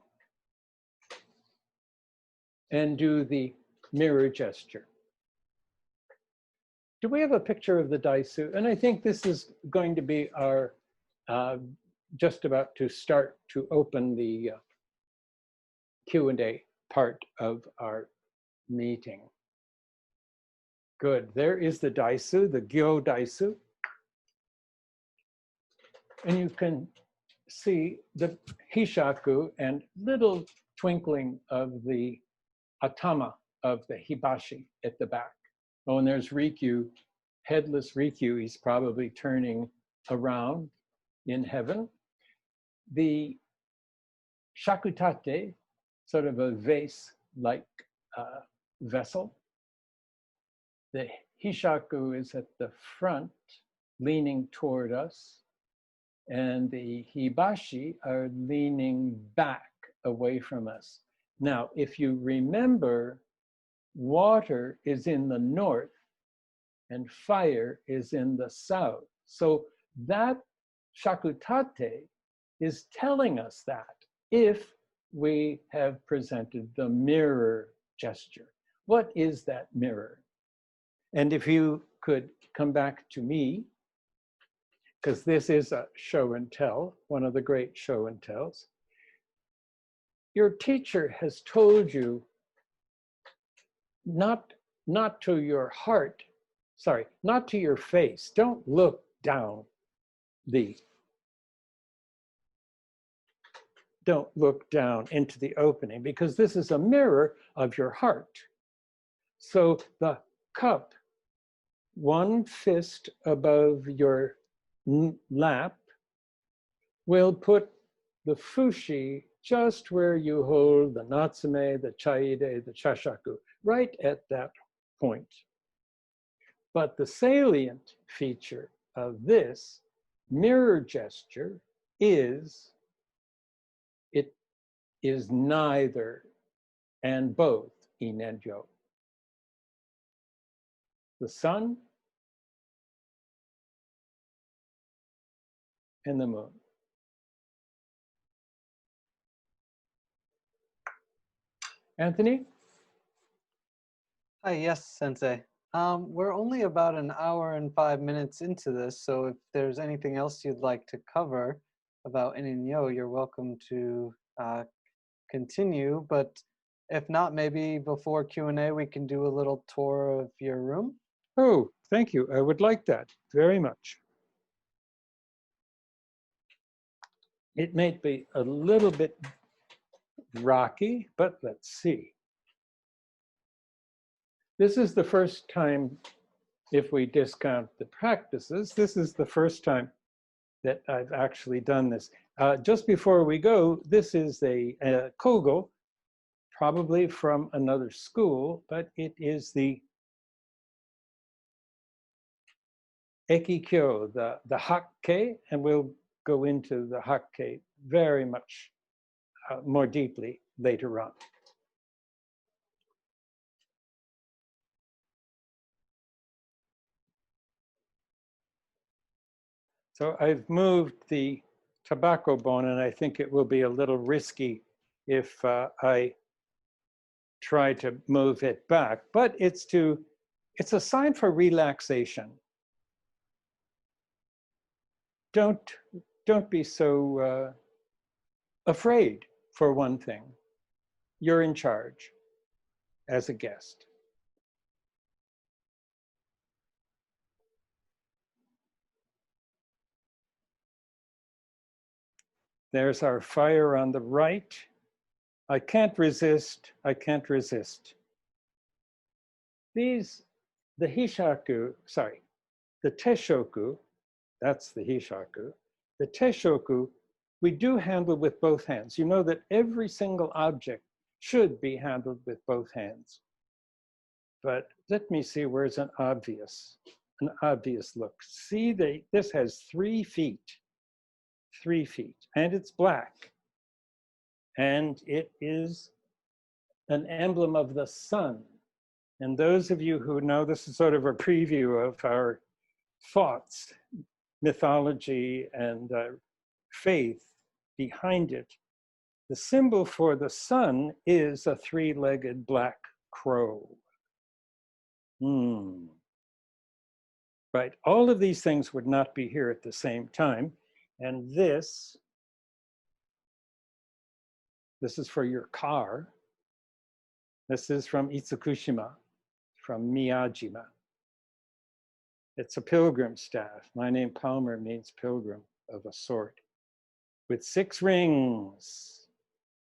and do the mirror gesture. Do we have a picture of the daisu? And I think this is going to be our, just about to start to open the Q&A part of our meeting. Good, there is the daisu, the gyo daisu. And you can see the hishaku and little twinkling of the atama of the hibashi at the back. Oh, and there's Rikyu, headless Rikyu. He's probably turning around in heaven. The shakutate, sort of a vase-like vessel. The hishaku is at the front, leaning toward us, and the hibashi are leaning back away from us. Now, if you remember, water is in the north and fire is in the south. So that shakutate is telling us that if we have presented the mirror gesture. What is that mirror? And if you could come back to me, because this is a show and tell, one of the great show and tells. Your teacher has told you not to your heart, sorry, not to your face. Don't look down don't look down into the opening, because this is a mirror of your heart. So the cup, one fist above your lap, will put the fushi just where you hold the Natsume, the Chaide, the Chashaku, right at that point. But the salient feature of this mirror gesture is is neither and both inenjo. The sun and the moon. Anthony? Hi, yes, Sensei. We're only about an hour and 5 minutes into this, so if there's anything else you'd like to cover about Inyo, you're welcome to continue. But if not, maybe before Q&A, we can do a little tour of your room. Oh, thank you. I would like that very much. It may be a little bit rocky, but let's see. This is the first time, if we discount the practices, this is the first time that I've actually done this. Just before we go, this is a kogo, probably from another school, but it is the ekikyo, the hakke, and we'll go into the hakke very much more deeply later on. So I've moved the tobacco bone, and I think it will be a little risky if I try to move it back, but it's a sign for relaxation. Don't be so afraid, for one thing. You're in charge as a guest. There's our fire on the right. I can't resist, I can't resist. The hishaku, sorry, the teshoku, that's the hishaku. The teshoku, we do handle with both hands. You know that every single object should be handled with both hands. But let me see where's an obvious look. See, this has 3 feet. 3 feet, and it's black. And it is an emblem of the sun. And those of you who know, this is sort of a preview of our thoughts, mythology, and faith behind it. The symbol for the sun is a 3-legged black crow. Right, all of these things would not be here at the same time. And this is for your car. This is from Itsukushima, from Miyajima. It's a pilgrim staff. My name Palmer means pilgrim of a sort, with 6 rings.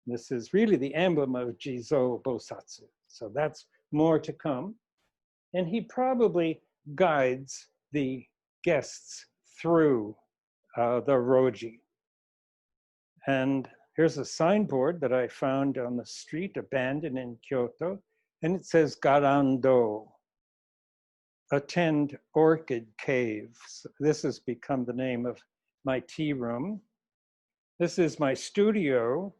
This is really the emblem of Jizo Bosatsu. So that's more to come. And he probably guides the guests through the roji. And here's a signboard that I found on the street, abandoned in Kyoto, and it says Garando, attend orchid caves. This has become the name of my tea room. This is my studio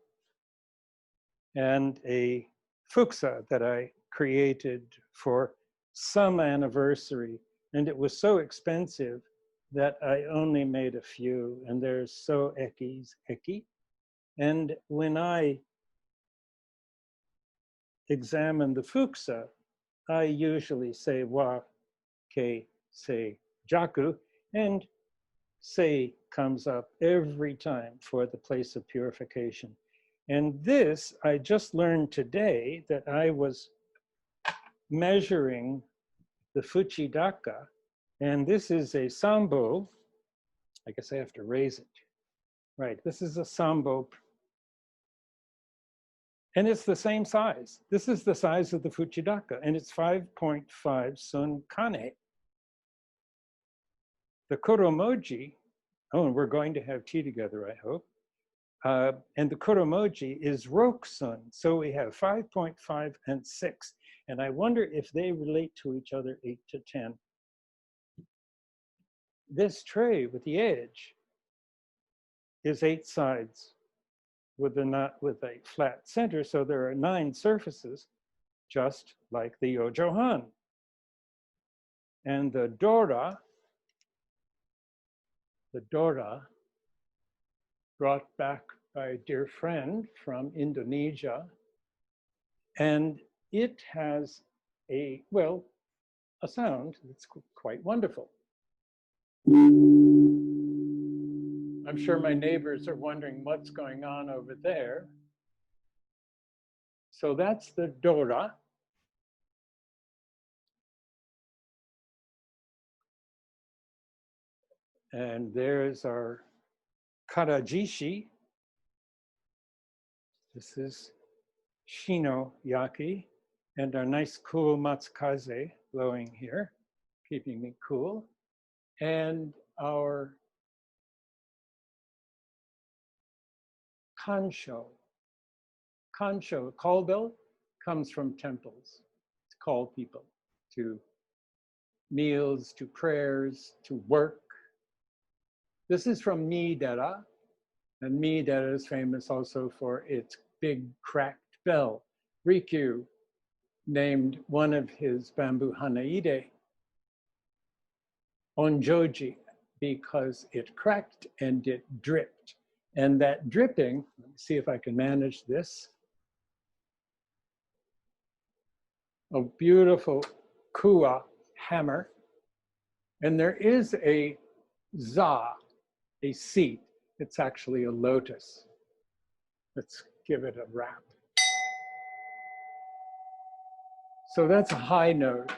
and a fukusa that I created for some anniversary. And it was so expensive that I only made a few, and they're so eki. And when I examine the fukusa, I usually say wa, ke, se, jaku, and sei comes up every time for the place of purification. And this, I just learned today that I was measuring the Fuchidaka, and this is a sambo. I guess I have to raise it. Right, this is a sambo. And it's the same size. This is the size of the Fuchidaka, and it's 5.5 sun kane. The Koromoji, oh, and we're going to have tea together, I hope. And the Koromoji is Rokusun. So we have 5.5 and 6. And I wonder if they relate to each other 8 to 10. This tray with the edge is 8 sides. with a flat center. So there are 9 surfaces, just like the Yojohan. And the Dora brought back by a dear friend from Indonesia. And it has a sound that's quite wonderful. I'm sure my neighbors are wondering what's going on over there. So that's the Dora. And there's our Karajishi. This is Shino Yaki. And our nice cool Matsukaze blowing here, keeping me cool. And our Kansho. Kansho, call bell, comes from temples to call people to meals, to prayers, to work. This is from Miidera, and Miidera is famous also for its big cracked bell. Rikyu named one of his bamboo hanaide Onjoji because it cracked and it dripped. And that dripping, let me see if I can manage this. A beautiful kua hammer. And there is a za, a seat. It's actually a lotus. Let's give it a rap. So that's a high note.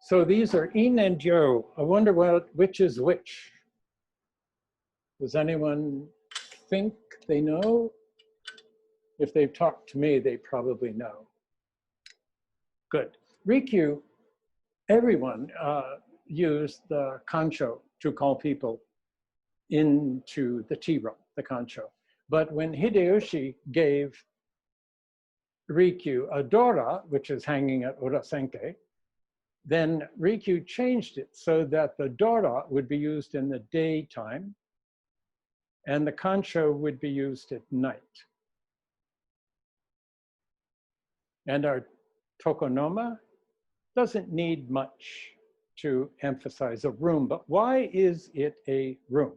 So these are in and yo. I wonder which is which. Does anyone think they know? If they've talked to me, they probably know. Good. Rikyu, everyone used the kancho to call people into the tea room, the kancho. But when Hideyoshi gave Rikyu a Dora, which is hanging at Urasenke, then Rikyu changed it so that the Dora would be used in the daytime and the kancho would be used at night. And our tokonoma doesn't need much to emphasize a room, but why is it a room?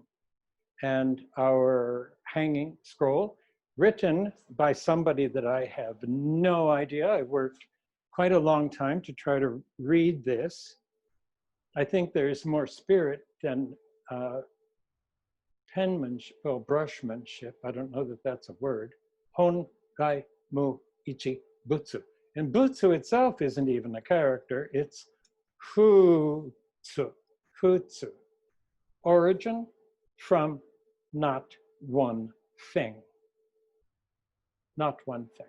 And our hanging scroll, written by somebody that I have no idea. I worked quite a long time to try to read this. I think there's more spirit than penmanship, well, brushmanship. I don't know that that's a word. Hon, gai, mu, ichi, butsu. And butsu itself isn't even a character. It's futsu, futsu. Origin from not one thing. Not one thing.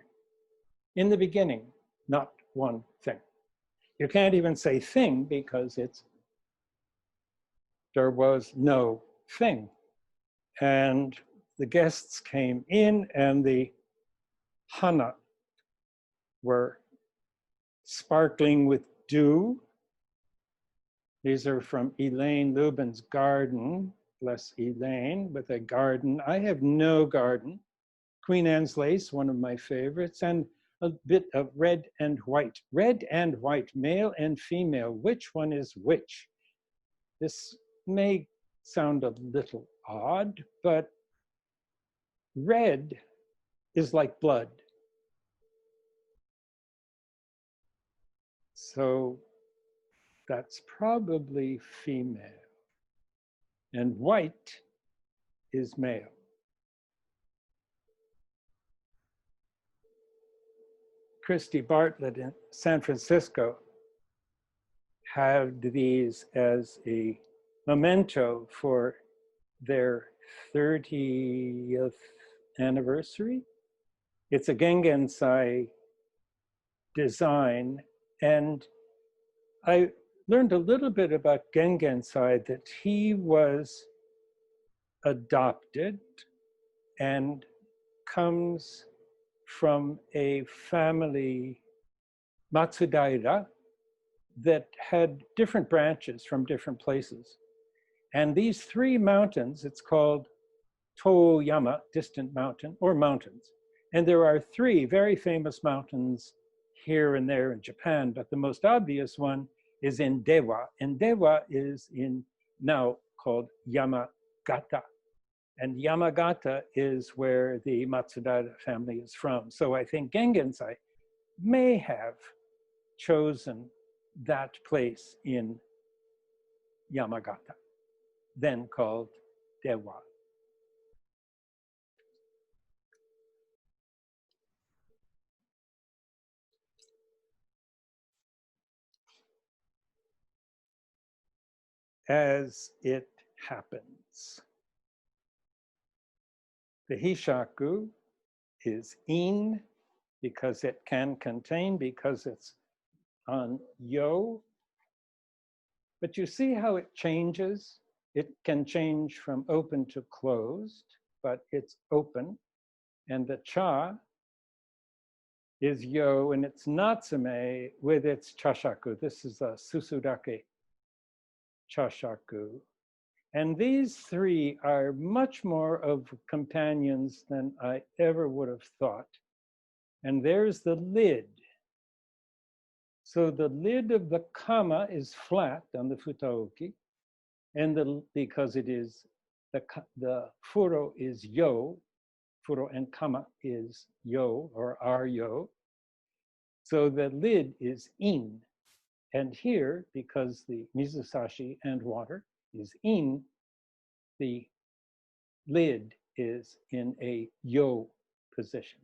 In the beginning, not one thing. You can't even say thing because there was no thing. And the guests came in and the hana were sparkling with dew. These are from Elaine Lubin's garden. Bless Elaine with a garden. I have no garden. Queen Anne's lace, one of my favorites, and a bit of red and white. Red and white, male and female. Which one is which? This may sound a little odd, but red is like blood. So that's probably female. And white is male. Christy Bartlett in San Francisco had these as a memento for their 30th anniversary. It's a Gengensai design, and I learned a little bit about Gengensai, that he was adopted and comes from a family, Matsudaira, that had different branches from different places. And these 3 mountains, it's called Toyama, distant mountain, or mountains. And there are three very famous mountains here and there in Japan, but the most obvious one is in Dewa. And Dewa is in now called Yamagata. And Yamagata is where the Matsuda family is from. So I think Gengensai may have chosen that place in Yamagata, then called Dewa. As it happens, the Hishaku is in because it can contain, because it's on yo. But you see how it changes? It can change from open to closed, but it's open. And the cha is yo, and it's Natsume with its Chashaku. This is a susudake Chashaku. And these three are much more of companions than I ever would have thought. And there's the lid. So the lid of the kama is flat on the futaoki, and because it is the furo is yo, furo and kama is yo or are yo. So the lid is in. And here, because the mizusashi and water is in, the lid is in a yo position.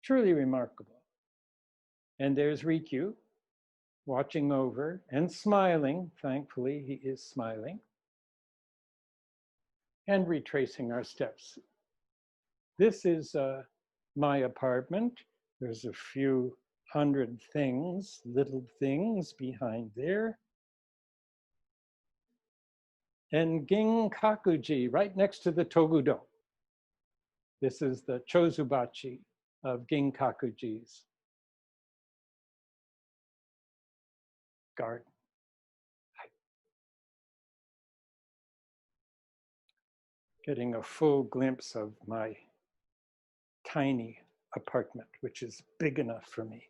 Truly remarkable. And there's Rikyu watching over and smiling. Thankfully, he is smiling. And retracing our steps. This is my apartment. There's a few hundred things, little things behind there. And Ginkakuji, right next to the Togudo. This is the Chozubachi of Ginkakuji's garden. Getting a full glimpse of my tiny apartment, which is big enough for me.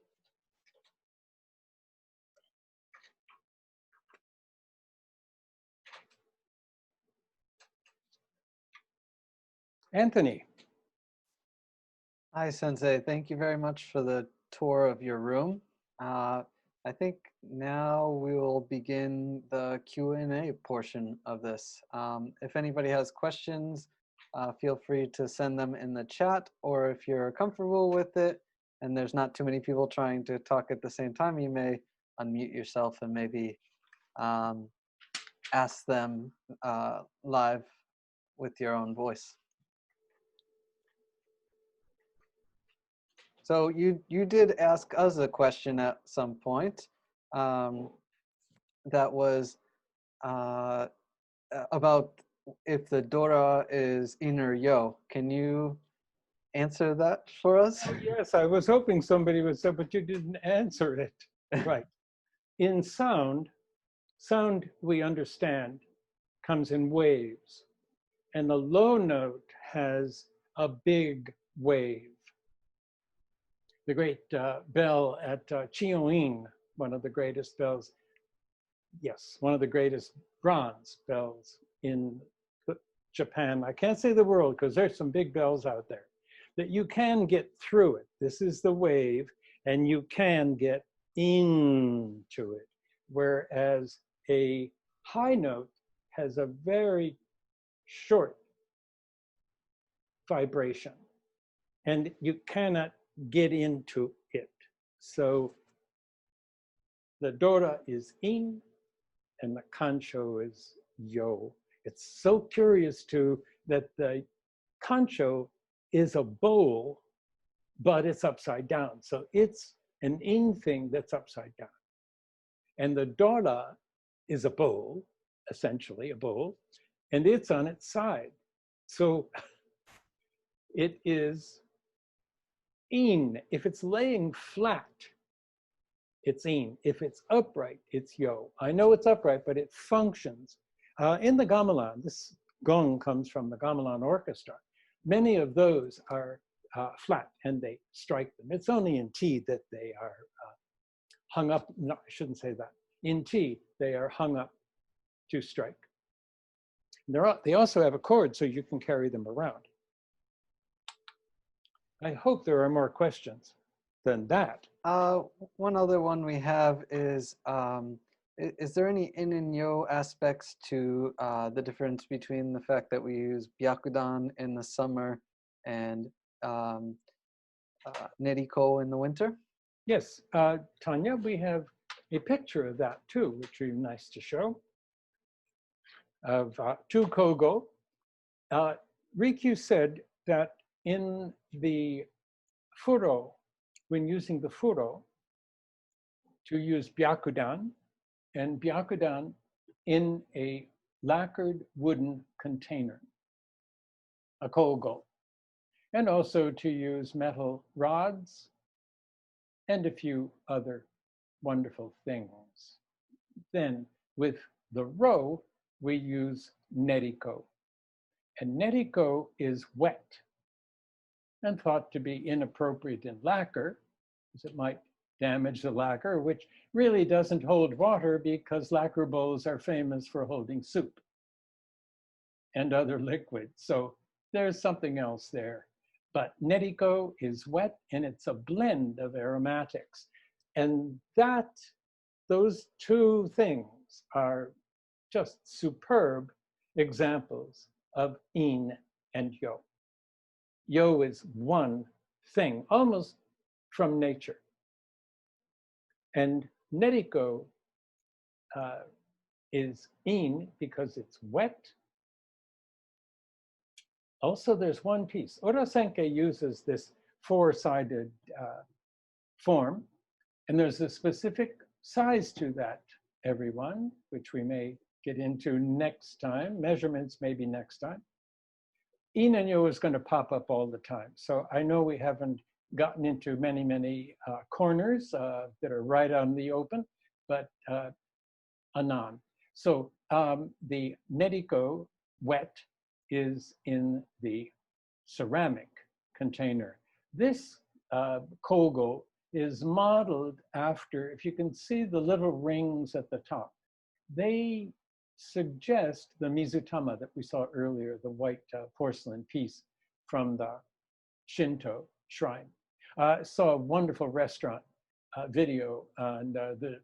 Anthony. Hi, Sensei. Thank you very much for the tour of your room. I think now we will begin the Q&A portion of this. If anybody has questions, feel free to send them in the chat, or if you're comfortable with it and there's not too many people trying to talk at the same time, you may unmute yourself and maybe ask them live with your own voice. So you did ask us a question at some point that was about if the Dora is in or yo. Can you answer that for us? Yes, I was hoping somebody would say, but you didn't answer it. Right. In sound we understand comes in waves. And the low note has a big wave. The great bell at Chioin, one of the greatest bells, yes, one of the greatest bronze bells in Japan. I can't say the world because there's some big bells out there that you can get through it. This is the wave, and you can get into it. Whereas a high note has a very short vibration, and you cannot get into it. So the Dora is in, and the Kancho is yo. It's so curious too that the Kancho is a bowl, but it's upside down. So it's an in thing that's upside down. And the Dora is a bowl, essentially a bowl, and it's on its side. So it is in. If it's laying flat, it's in. If it's upright, it's yo. I know it's upright, but it functions. In the gamelan, this Gong comes from the gamelan orchestra. Many of those are flat and they strike them. It's only in T that they are hung up. No, I shouldn't say that. In T, they are hung up to strike. They also have a chord so you can carry them around. I hope there are more questions than that. One other one we have is there any in and yo aspects to the difference between the fact that we use byakudan in the summer and neriko in the winter? Yes, Tanya, we have a picture of that too, which would be nice to show, of two kogo. Rikyu said that in the furo, when using the furo, to use byakudan, and byakudan in a lacquered wooden container, a kogo, and also to use metal rods and a few other wonderful things. Then with the ro, we use neriko. And neriko is wet and thought to be inappropriate in lacquer, because it might damage the lacquer, which really doesn't hold water because lacquer bowls are famous for holding soup and other liquids. So there's something else there. But neriko is wet and it's a blend of aromatics. And those two things are just superb examples of in and yo. Yo is one thing, almost from nature. And neriko is in because it's wet. Also, there's one piece. Urasenke uses this four-sided form, and there's a specific size to that, everyone, which we may get into next time. Measurements maybe next time. In and yo is going to pop up all the time. So I know we haven't gotten into many corners that are right on the open, but anon. So the neriko, wet, is in the ceramic container. This kogo is modeled after, if you can see the little rings at the top, they suggest the Mizutama that we saw earlier, the white porcelain piece from the Shinto shrine. Saw a wonderful restaurant video on the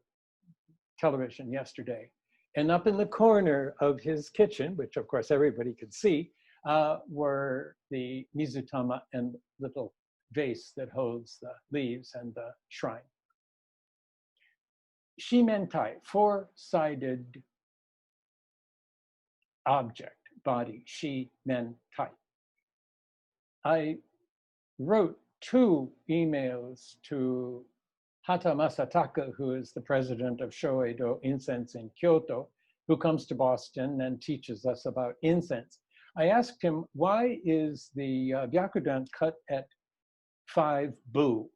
television yesterday. And up in the corner of his kitchen, which of course everybody could see, were the Mizutama and little vase that holds the leaves and the shrine. Shimentai, four-sided object, body, shimentai. I wrote 2 emails to Hata Masataka, who is the president of Shoeido Incense in Kyoto, who comes to Boston and teaches us about incense. I asked him, why is the byakudan cut at 5 bu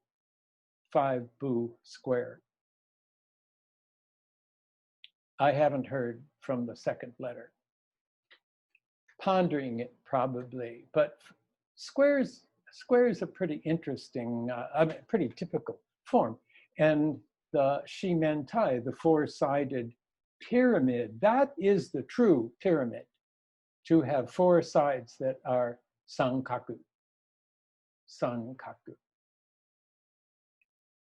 square? I haven't heard from the second letter. Pondering it probably, but squares are pretty interesting, pretty typical form. And the shimentai, the four-sided pyramid, that is the true pyramid, to have 4 sides that are sankaku.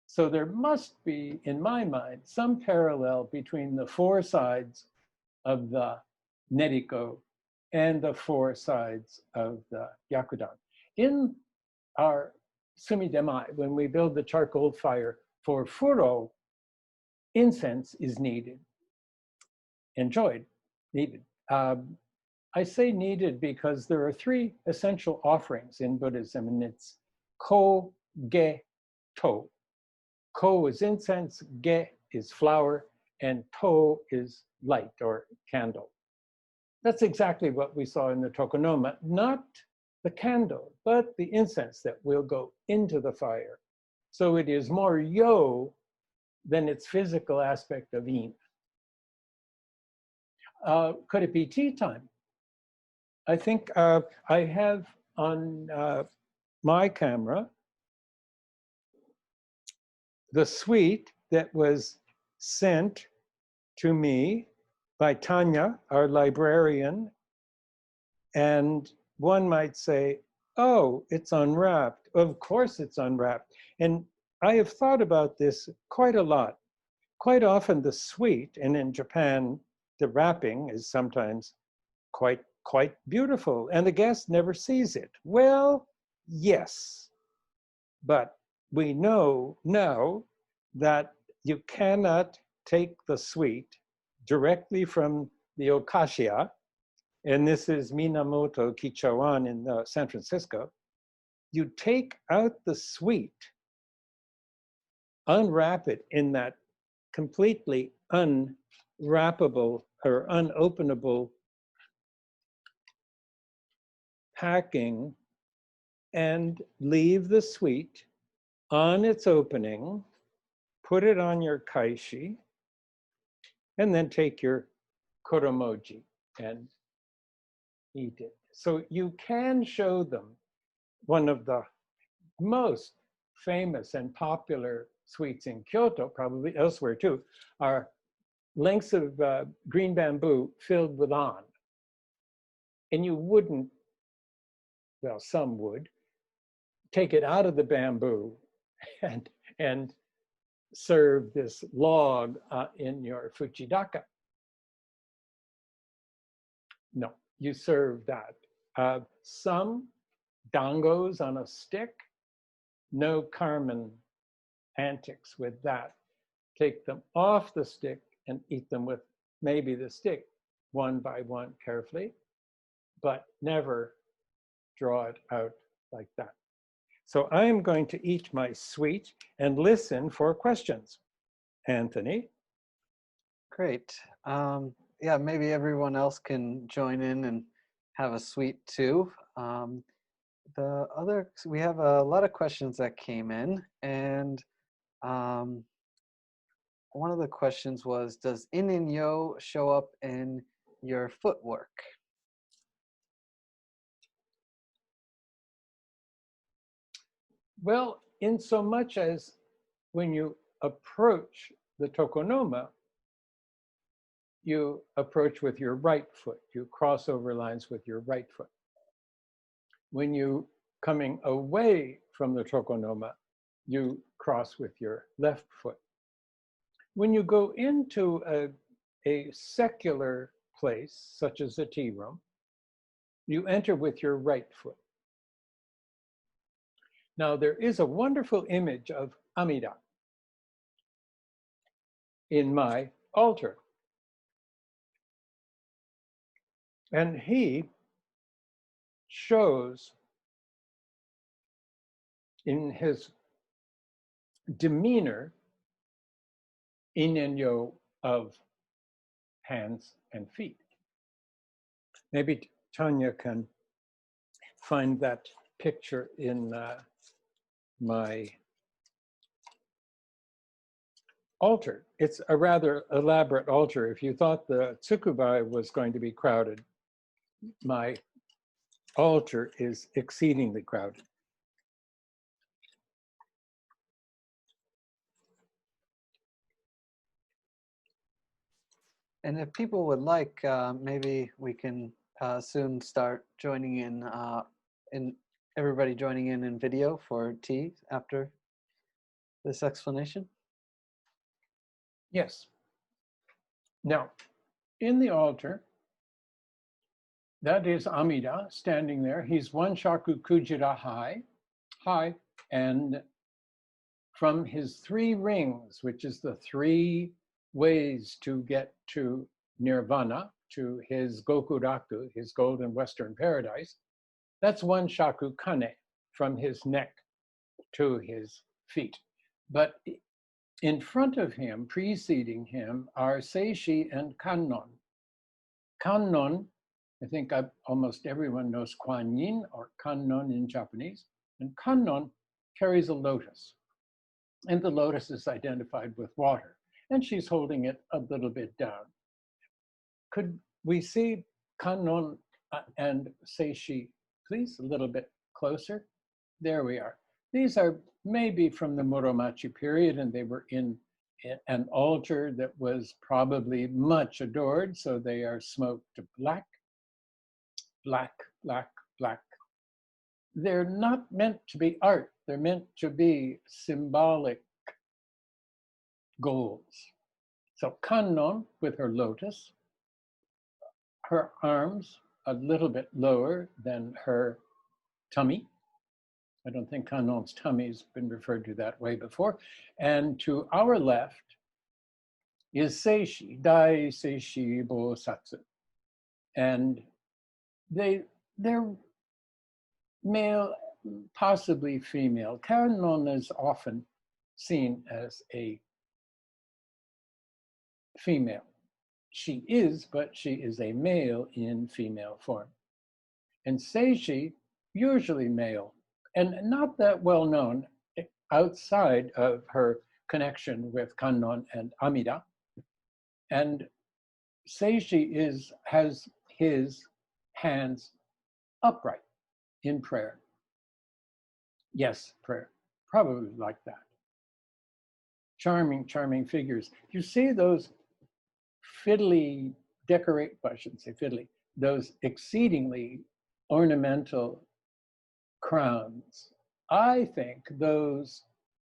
So there must be, in my mind, some parallel between the 4 sides of the neriko and the 4 sides of the byakudan. In our sumidemai, when we build the charcoal fire for furo, incense is needed. Enjoyed, needed. I say needed because there are 3 essential offerings in Buddhism, and it's ko, ge, to. Ko is incense, ge is flower, and to is light or candle. That's exactly what we saw in the tokonoma, not the candle, but the incense that will go into the fire. So it is more yo than its physical aspect of in. Could it be tea time? I think I have on my camera the suite that was sent to me by Tanya, our librarian. And one might say, oh, it's unwrapped. Of course it's unwrapped. And I have thought about this quite a lot. Quite often the suite, and in Japan, the wrapping is sometimes quite beautiful, and the guest never sees it. Well, yes, but we know now that you cannot take the suite directly from the Okashia, and this is Minamoto Kichawan in San Francisco. You take out the suite, unwrap it in that completely unwrappable or unopenable packing, and leave the suite on its opening, put it on your kaishi, and then take your koromoji and eat it. So you can show them one of the most famous and popular sweets in Kyoto, probably elsewhere too, are lengths of green bamboo filled with on. And you wouldn't, well, some would, take it out of the bamboo and serve this log in your fujidaka. No, you serve that. Some dangos on a stick, no Carmen antics with that. Take them off the stick and eat them with maybe the stick, one by one carefully, but never draw it out like that. So I am going to eat my sweet and listen for questions. Anthony? Great. Yeah, maybe everyone else can join in and have a sweet too. We have a lot of questions that came in, and one of the questions was, does in and yo show up in your footwork? Well, in so much as when you approach the tokonoma, you approach with your right foot. You cross over lines with your right foot. When you coming away from the tokonoma, you cross with your left foot. When you go into a secular place, such as a tea room, you enter with your right foot. Now, there is a wonderful image of Amida in my altar. And he shows in his demeanor in and yo of hands and feet. Maybe Tanya can find that picture in my altar. It's a rather elaborate altar. If you thought the Tsukuba was going to be crowded, my altar is exceedingly crowded. And if people would like, maybe we can soon start joining in everybody joining in video for tea after this explanation. Yes. Now, in the altar, that is Amida standing there. He's one shaku kujira high, and from his 3 rings, which is the 3 ways to get to nirvana, to his gokuraku, his golden western paradise, that's one shaku kane from his neck to his feet. But in front of him, preceding him, are seishi and kannon. Kannon, I think almost everyone knows Kuan Yin or kannon in Japanese, and kannon carries a lotus. And the lotus is identified with water, and she's holding it a little bit down. Could we see kannon And Seishi, please, a little bit closer. There we are. These are maybe from the Muromachi period, and they were in an altar that was probably much adored, so they are smoked black, black, black, black. They're not meant to be art. They're meant to be symbolic goals. So Kannon with her lotus, her arms a little bit lower than her tummy. I don't think Kannon's tummy has been referred to that way before. And to our left is Seishi, Dai Seishi Bosatsu. And they're male, possibly female. Kannon is often seen as a female. She is, but she is a male in female form. And Seishi, usually male, and not that well known outside of her connection with Kannon and Amida. And Seishi has his hands upright in prayer. Yes, prayer, probably like that. Charming, charming figures. You see those fiddly well, I shouldn't say fiddly, those exceedingly ornamental crowns. I think those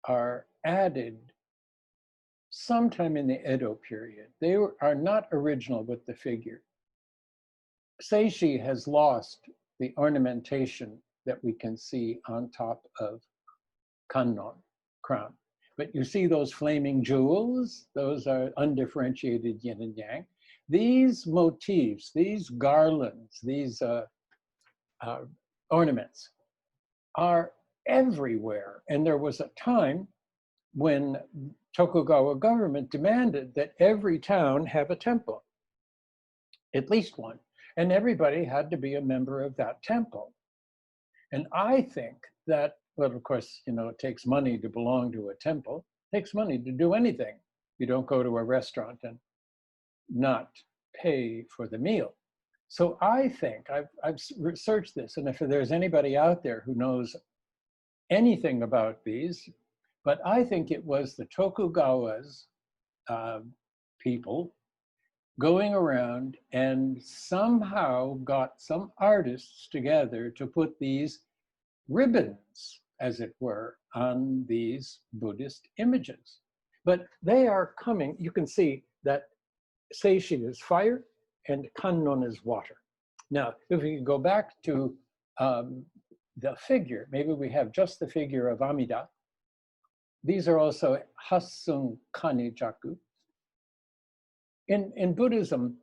are added sometime in the Edo period. They are not original with the figure. Seishi has lost the ornamentation that we can see on top of Kannon crown. But you see those flaming jewels, those are undifferentiated yin and yang. These motifs, these garlands, these ornaments are everywhere. And there was a time when Tokugawa government demanded that every town have a temple, at least one, and everybody had to be a member of that temple. And I think that, well, of course, you know, it takes money to belong to a temple. It takes money to do anything. You don't go to a restaurant and not pay for the meal. So I think, I've researched this, and if there's anybody out there who knows anything about these, but I think it was the Tokugawa's people going around and somehow got some artists together to put these ribbons, as it were, on these Buddhist images. But they are coming, you can see that Seishi is fire and Kannon is water. Now, if we go back to the figure, maybe we have just the figure of Amida. These are also Hasun Kani Jaku. In Buddhism,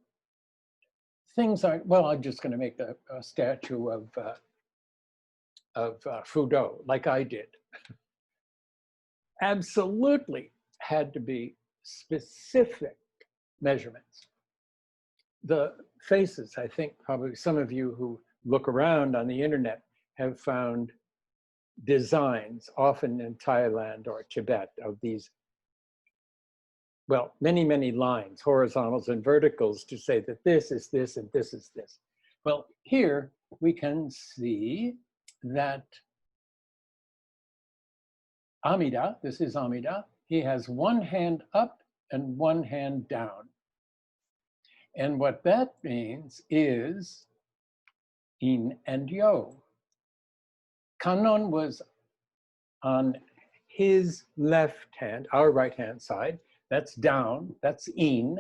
things aren't, well, I'm just going to make a statue of Fudo, like I did. Absolutely had to be specific measurements. The faces, I think probably some of you who look around on the internet have found designs, often in Thailand or Tibet, of these, well, many, many lines, horizontals and verticals, to say that this is this and this is this. Well, here we can see that Amida, this is Amida, he has one hand up and one hand down. And what that means is yin and yo. Kannon was on his left hand, our right hand side, that's down, that's yin.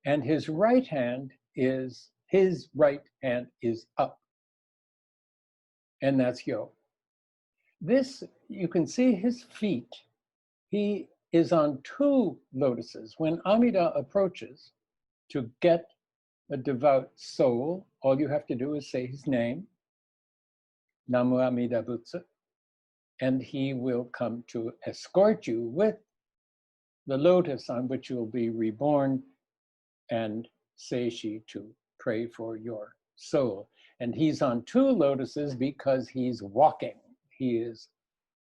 And his right hand is up. And that's yo. This, you can see his feet. He is on two lotuses. When Amida approaches to get a devout soul, all you have to do is say his name, Namu Amida Butsu, and he will come to escort you with the lotus on which you will be reborn, and Seishi to pray for your soul. And he's on two lotuses because he's walking. He is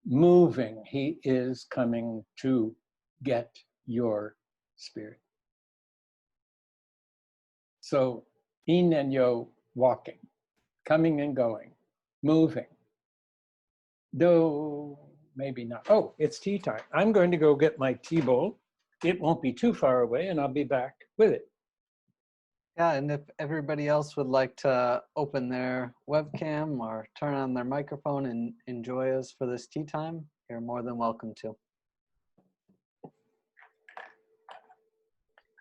moving. He is coming to get your spirit. So yin and yo walking, coming and going, moving. No, maybe not. Oh, it's tea time. I'm going to go get my tea bowl. It won't be too far away, and I'll be back with it. Yeah, and if everybody else would like to open their webcam or turn on their microphone and enjoy us for this tea time, you're more than welcome to.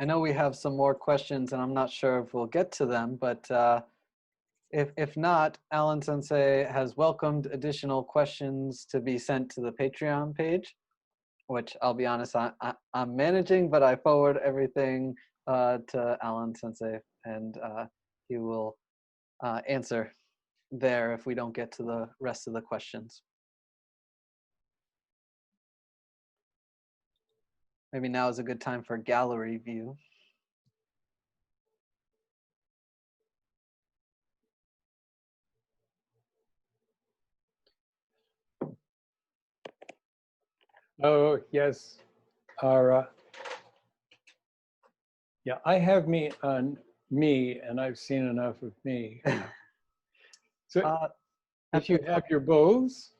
I know we have some more questions, and I'm not sure if we'll get to them, but if not, Allan Sensei has welcomed additional questions to be sent to the Patreon page, which I'll be honest, I'm managing, but I forward everything to Allan Sensei, and he will answer there if we don't get to the rest of the questions. Maybe now is a good time for gallery view. Oh, yes, Ara. Yeah, I have me on me, and I've seen enough of me. So if you have your bows,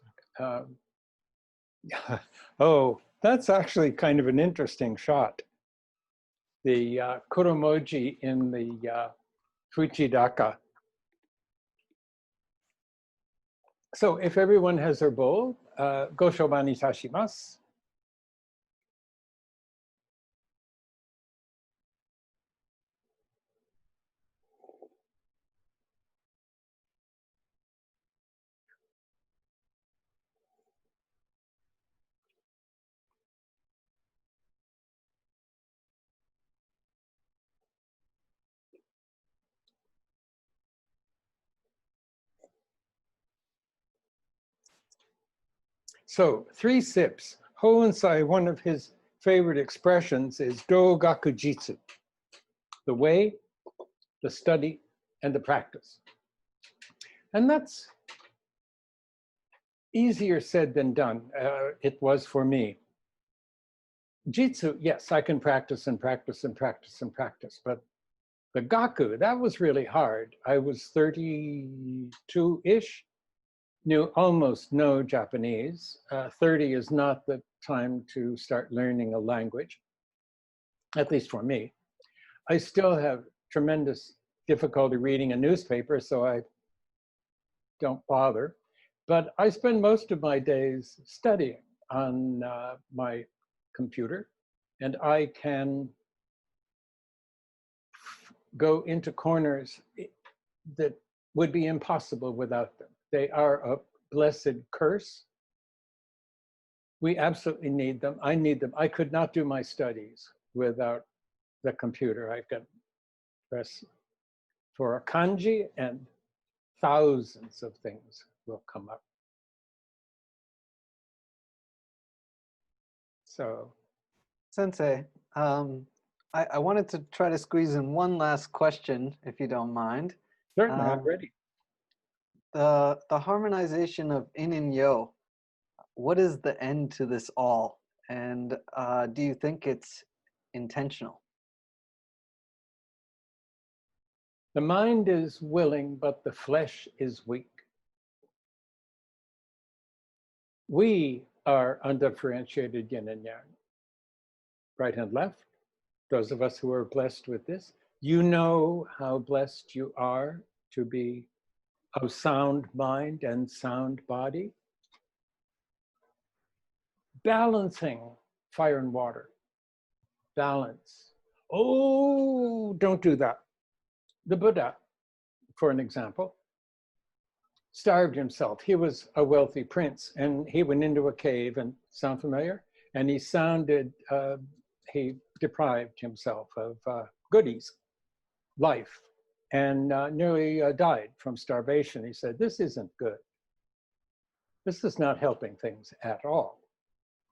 oh, that's actually kind of an interesting shot. The kuromoji in the Fuchidaka. So if everyone has their bowl, go shoban itashimasu. So 3 sips. Hoensai, one of his favorite expressions is do-gaku-jitsu, the way, the study, and the practice. And that's easier said than done. It was for me. Jitsu, yes, I can practice and practice and practice and practice, but the gaku, that was really hard. I was 32-ish, knew almost no Japanese. 30 is not the time to start learning a language, at least for me. I still have tremendous difficulty reading a newspaper, so I don't bother. But I spend most of my days studying on my computer, and I can go into corners that would be impossible without them. They are a blessed curse. We absolutely need them. I need them. I could not do my studies without the computer. I can press for a kanji and thousands of things will come up. So, Sensei, I wanted to try to squeeze in one last question, if you don't mind. certainly, I'm ready. The harmonization of in and yo, what is the end to this all? And do you think it's intentional? The mind is willing, but the flesh is weak. We are undifferentiated yin and yang, right and left. Those of us who are blessed with this, you know how blessed you are to be of sound mind and sound body. Balancing fire and water, balance. Oh, don't do that. The Buddha, for an example, starved himself. He was a wealthy prince, and he went into a cave, and sound familiar? And he he deprived himself of goodies, life, and nearly died from starvation. He said, this isn't good. This is not helping things at all.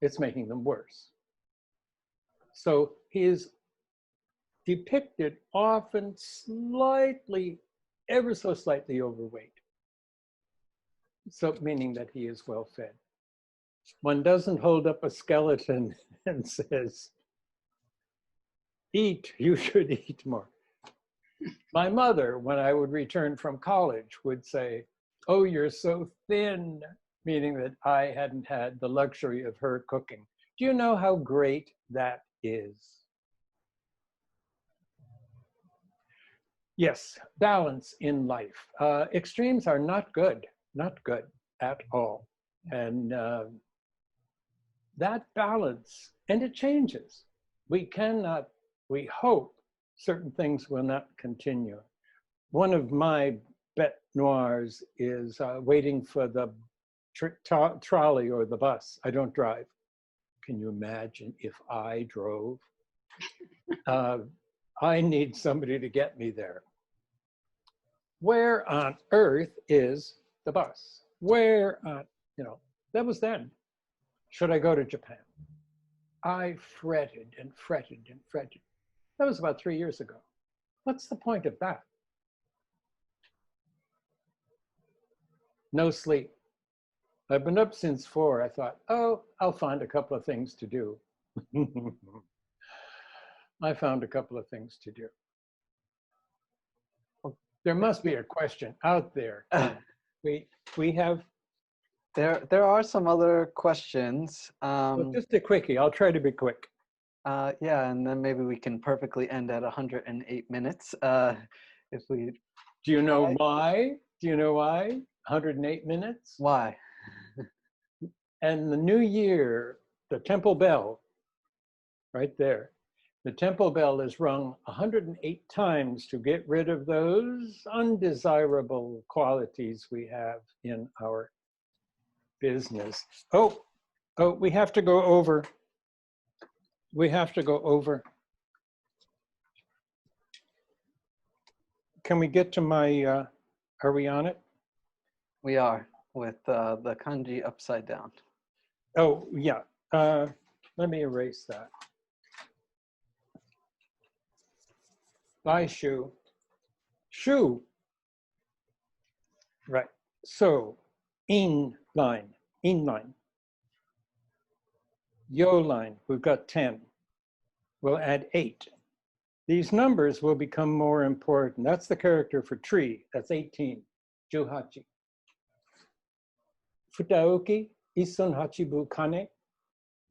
It's making them worse. So he is depicted often slightly, ever so slightly overweight. So meaning that he is well fed. One doesn't hold up a skeleton and says, eat, you should eat more. My mother, when I would return from college, would say, "Oh, you're so thin," meaning that I hadn't had the luxury of her cooking. Do you know how great that is? Yes, balance in life. Extremes are not good at all. And that balance, and it changes. We cannot, we hope certain things will not continue. One of my bête noirs is waiting for the trolley or the bus. I don't drive. Can you imagine if I drove? I need somebody to get me there. Where on earth is the bus? Where on, that was then. Should I go to Japan? I fretted and fretted and fretted. That was about 3 years ago. What's the point of that? No sleep. I've been up since 4. I thought, oh, I'll find a couple of things to do. I found a couple of things to do. There must be a question out there. We have. There are some other questions. Well, just a quickie. I'll try to be quick. Yeah, and then maybe we can perfectly end at 108 minutes. If we. Do you know why? Do you know why? 108 minutes? Why? And the new year, the temple bell, right there, the temple bell is rung 108 times to get rid of those undesirable qualities we have in our business. Oh, we have to go over. We have to go over. Can we get to my, are we on it? We are, with the kanji upside down. Oh, yeah. Let me erase that. Baishu. Shu. Right. So, in line. Yo line, we've got 10. We'll add 8. These numbers will become more important. That's the character for tree. That's 18. Juhachi. Futaoki, Isun Hachibu Kane.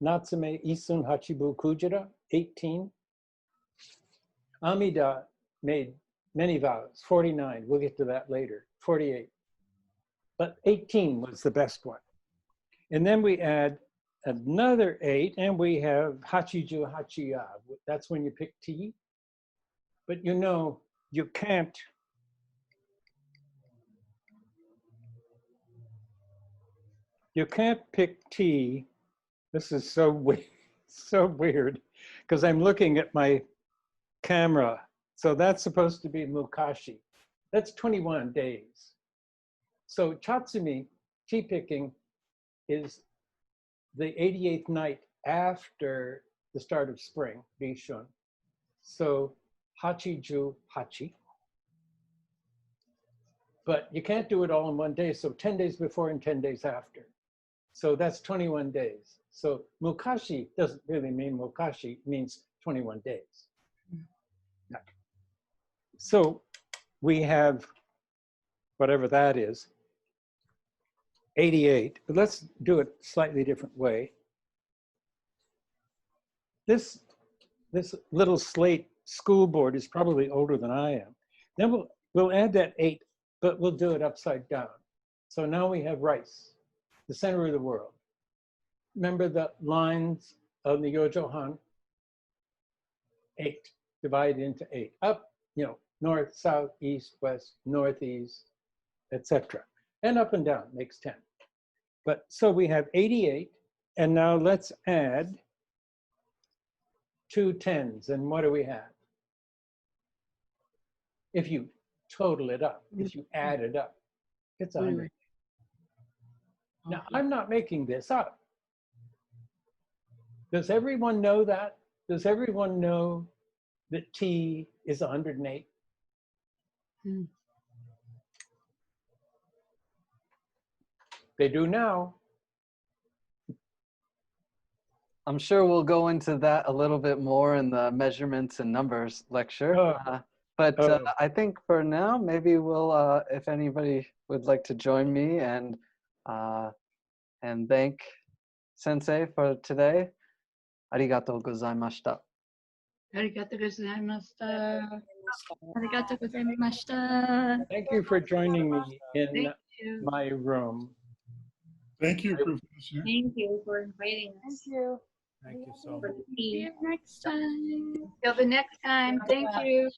Natsume, Isun Hachibu Kujira, 18. Amida made many vows, 49. We'll get to that later, 48. But 18 was the best one. And then we add another 8, and we have Hachiju Hachiya. That's when you pick T. But you can't. You can't pick T. This is so weird, because I'm looking at my camera. So that's supposed to be Mukashi. That's 21 days. So Chatsumi, tea picking, is the 88th night after the start of spring, Bishun. So Hachiju Hachi. But you can't do it all in one day. So 10 days before and 10 days after. So that's 21 days. So Mukashi doesn't really mean Mukashi, it means 21 days. So we have whatever that is, 88, but let's do it slightly different way. This little slate school board is probably older than I am. Then we'll add that 8, but we'll do it upside down. So now we have rice, the center of the world. Remember the lines of the Yojohan? 8, divided into 8. Up, north, south, east, west, northeast, etc. And up and down makes 10. But so we have 88, and now let's add 2 10s. And what do we have? If you total it up, if you add it up, it's 100. Now, I'm not making this up. Does everyone know that? Does everyone know that T is 108? They do now. I'm sure we'll go into that a little bit more in the measurements and numbers lecture. But Oh. I think for now, maybe we'll, if anybody would like to join me and thank Sensei for today. Arigatou gozaimashita. ありがとうございました。ありがとうございました。 Thank you for joining me in Thank you. my room. Thank you, Professor. Thank you for inviting us. Thank you. Thank you so For much. the tea. See you next time. Till the next time. Thank you.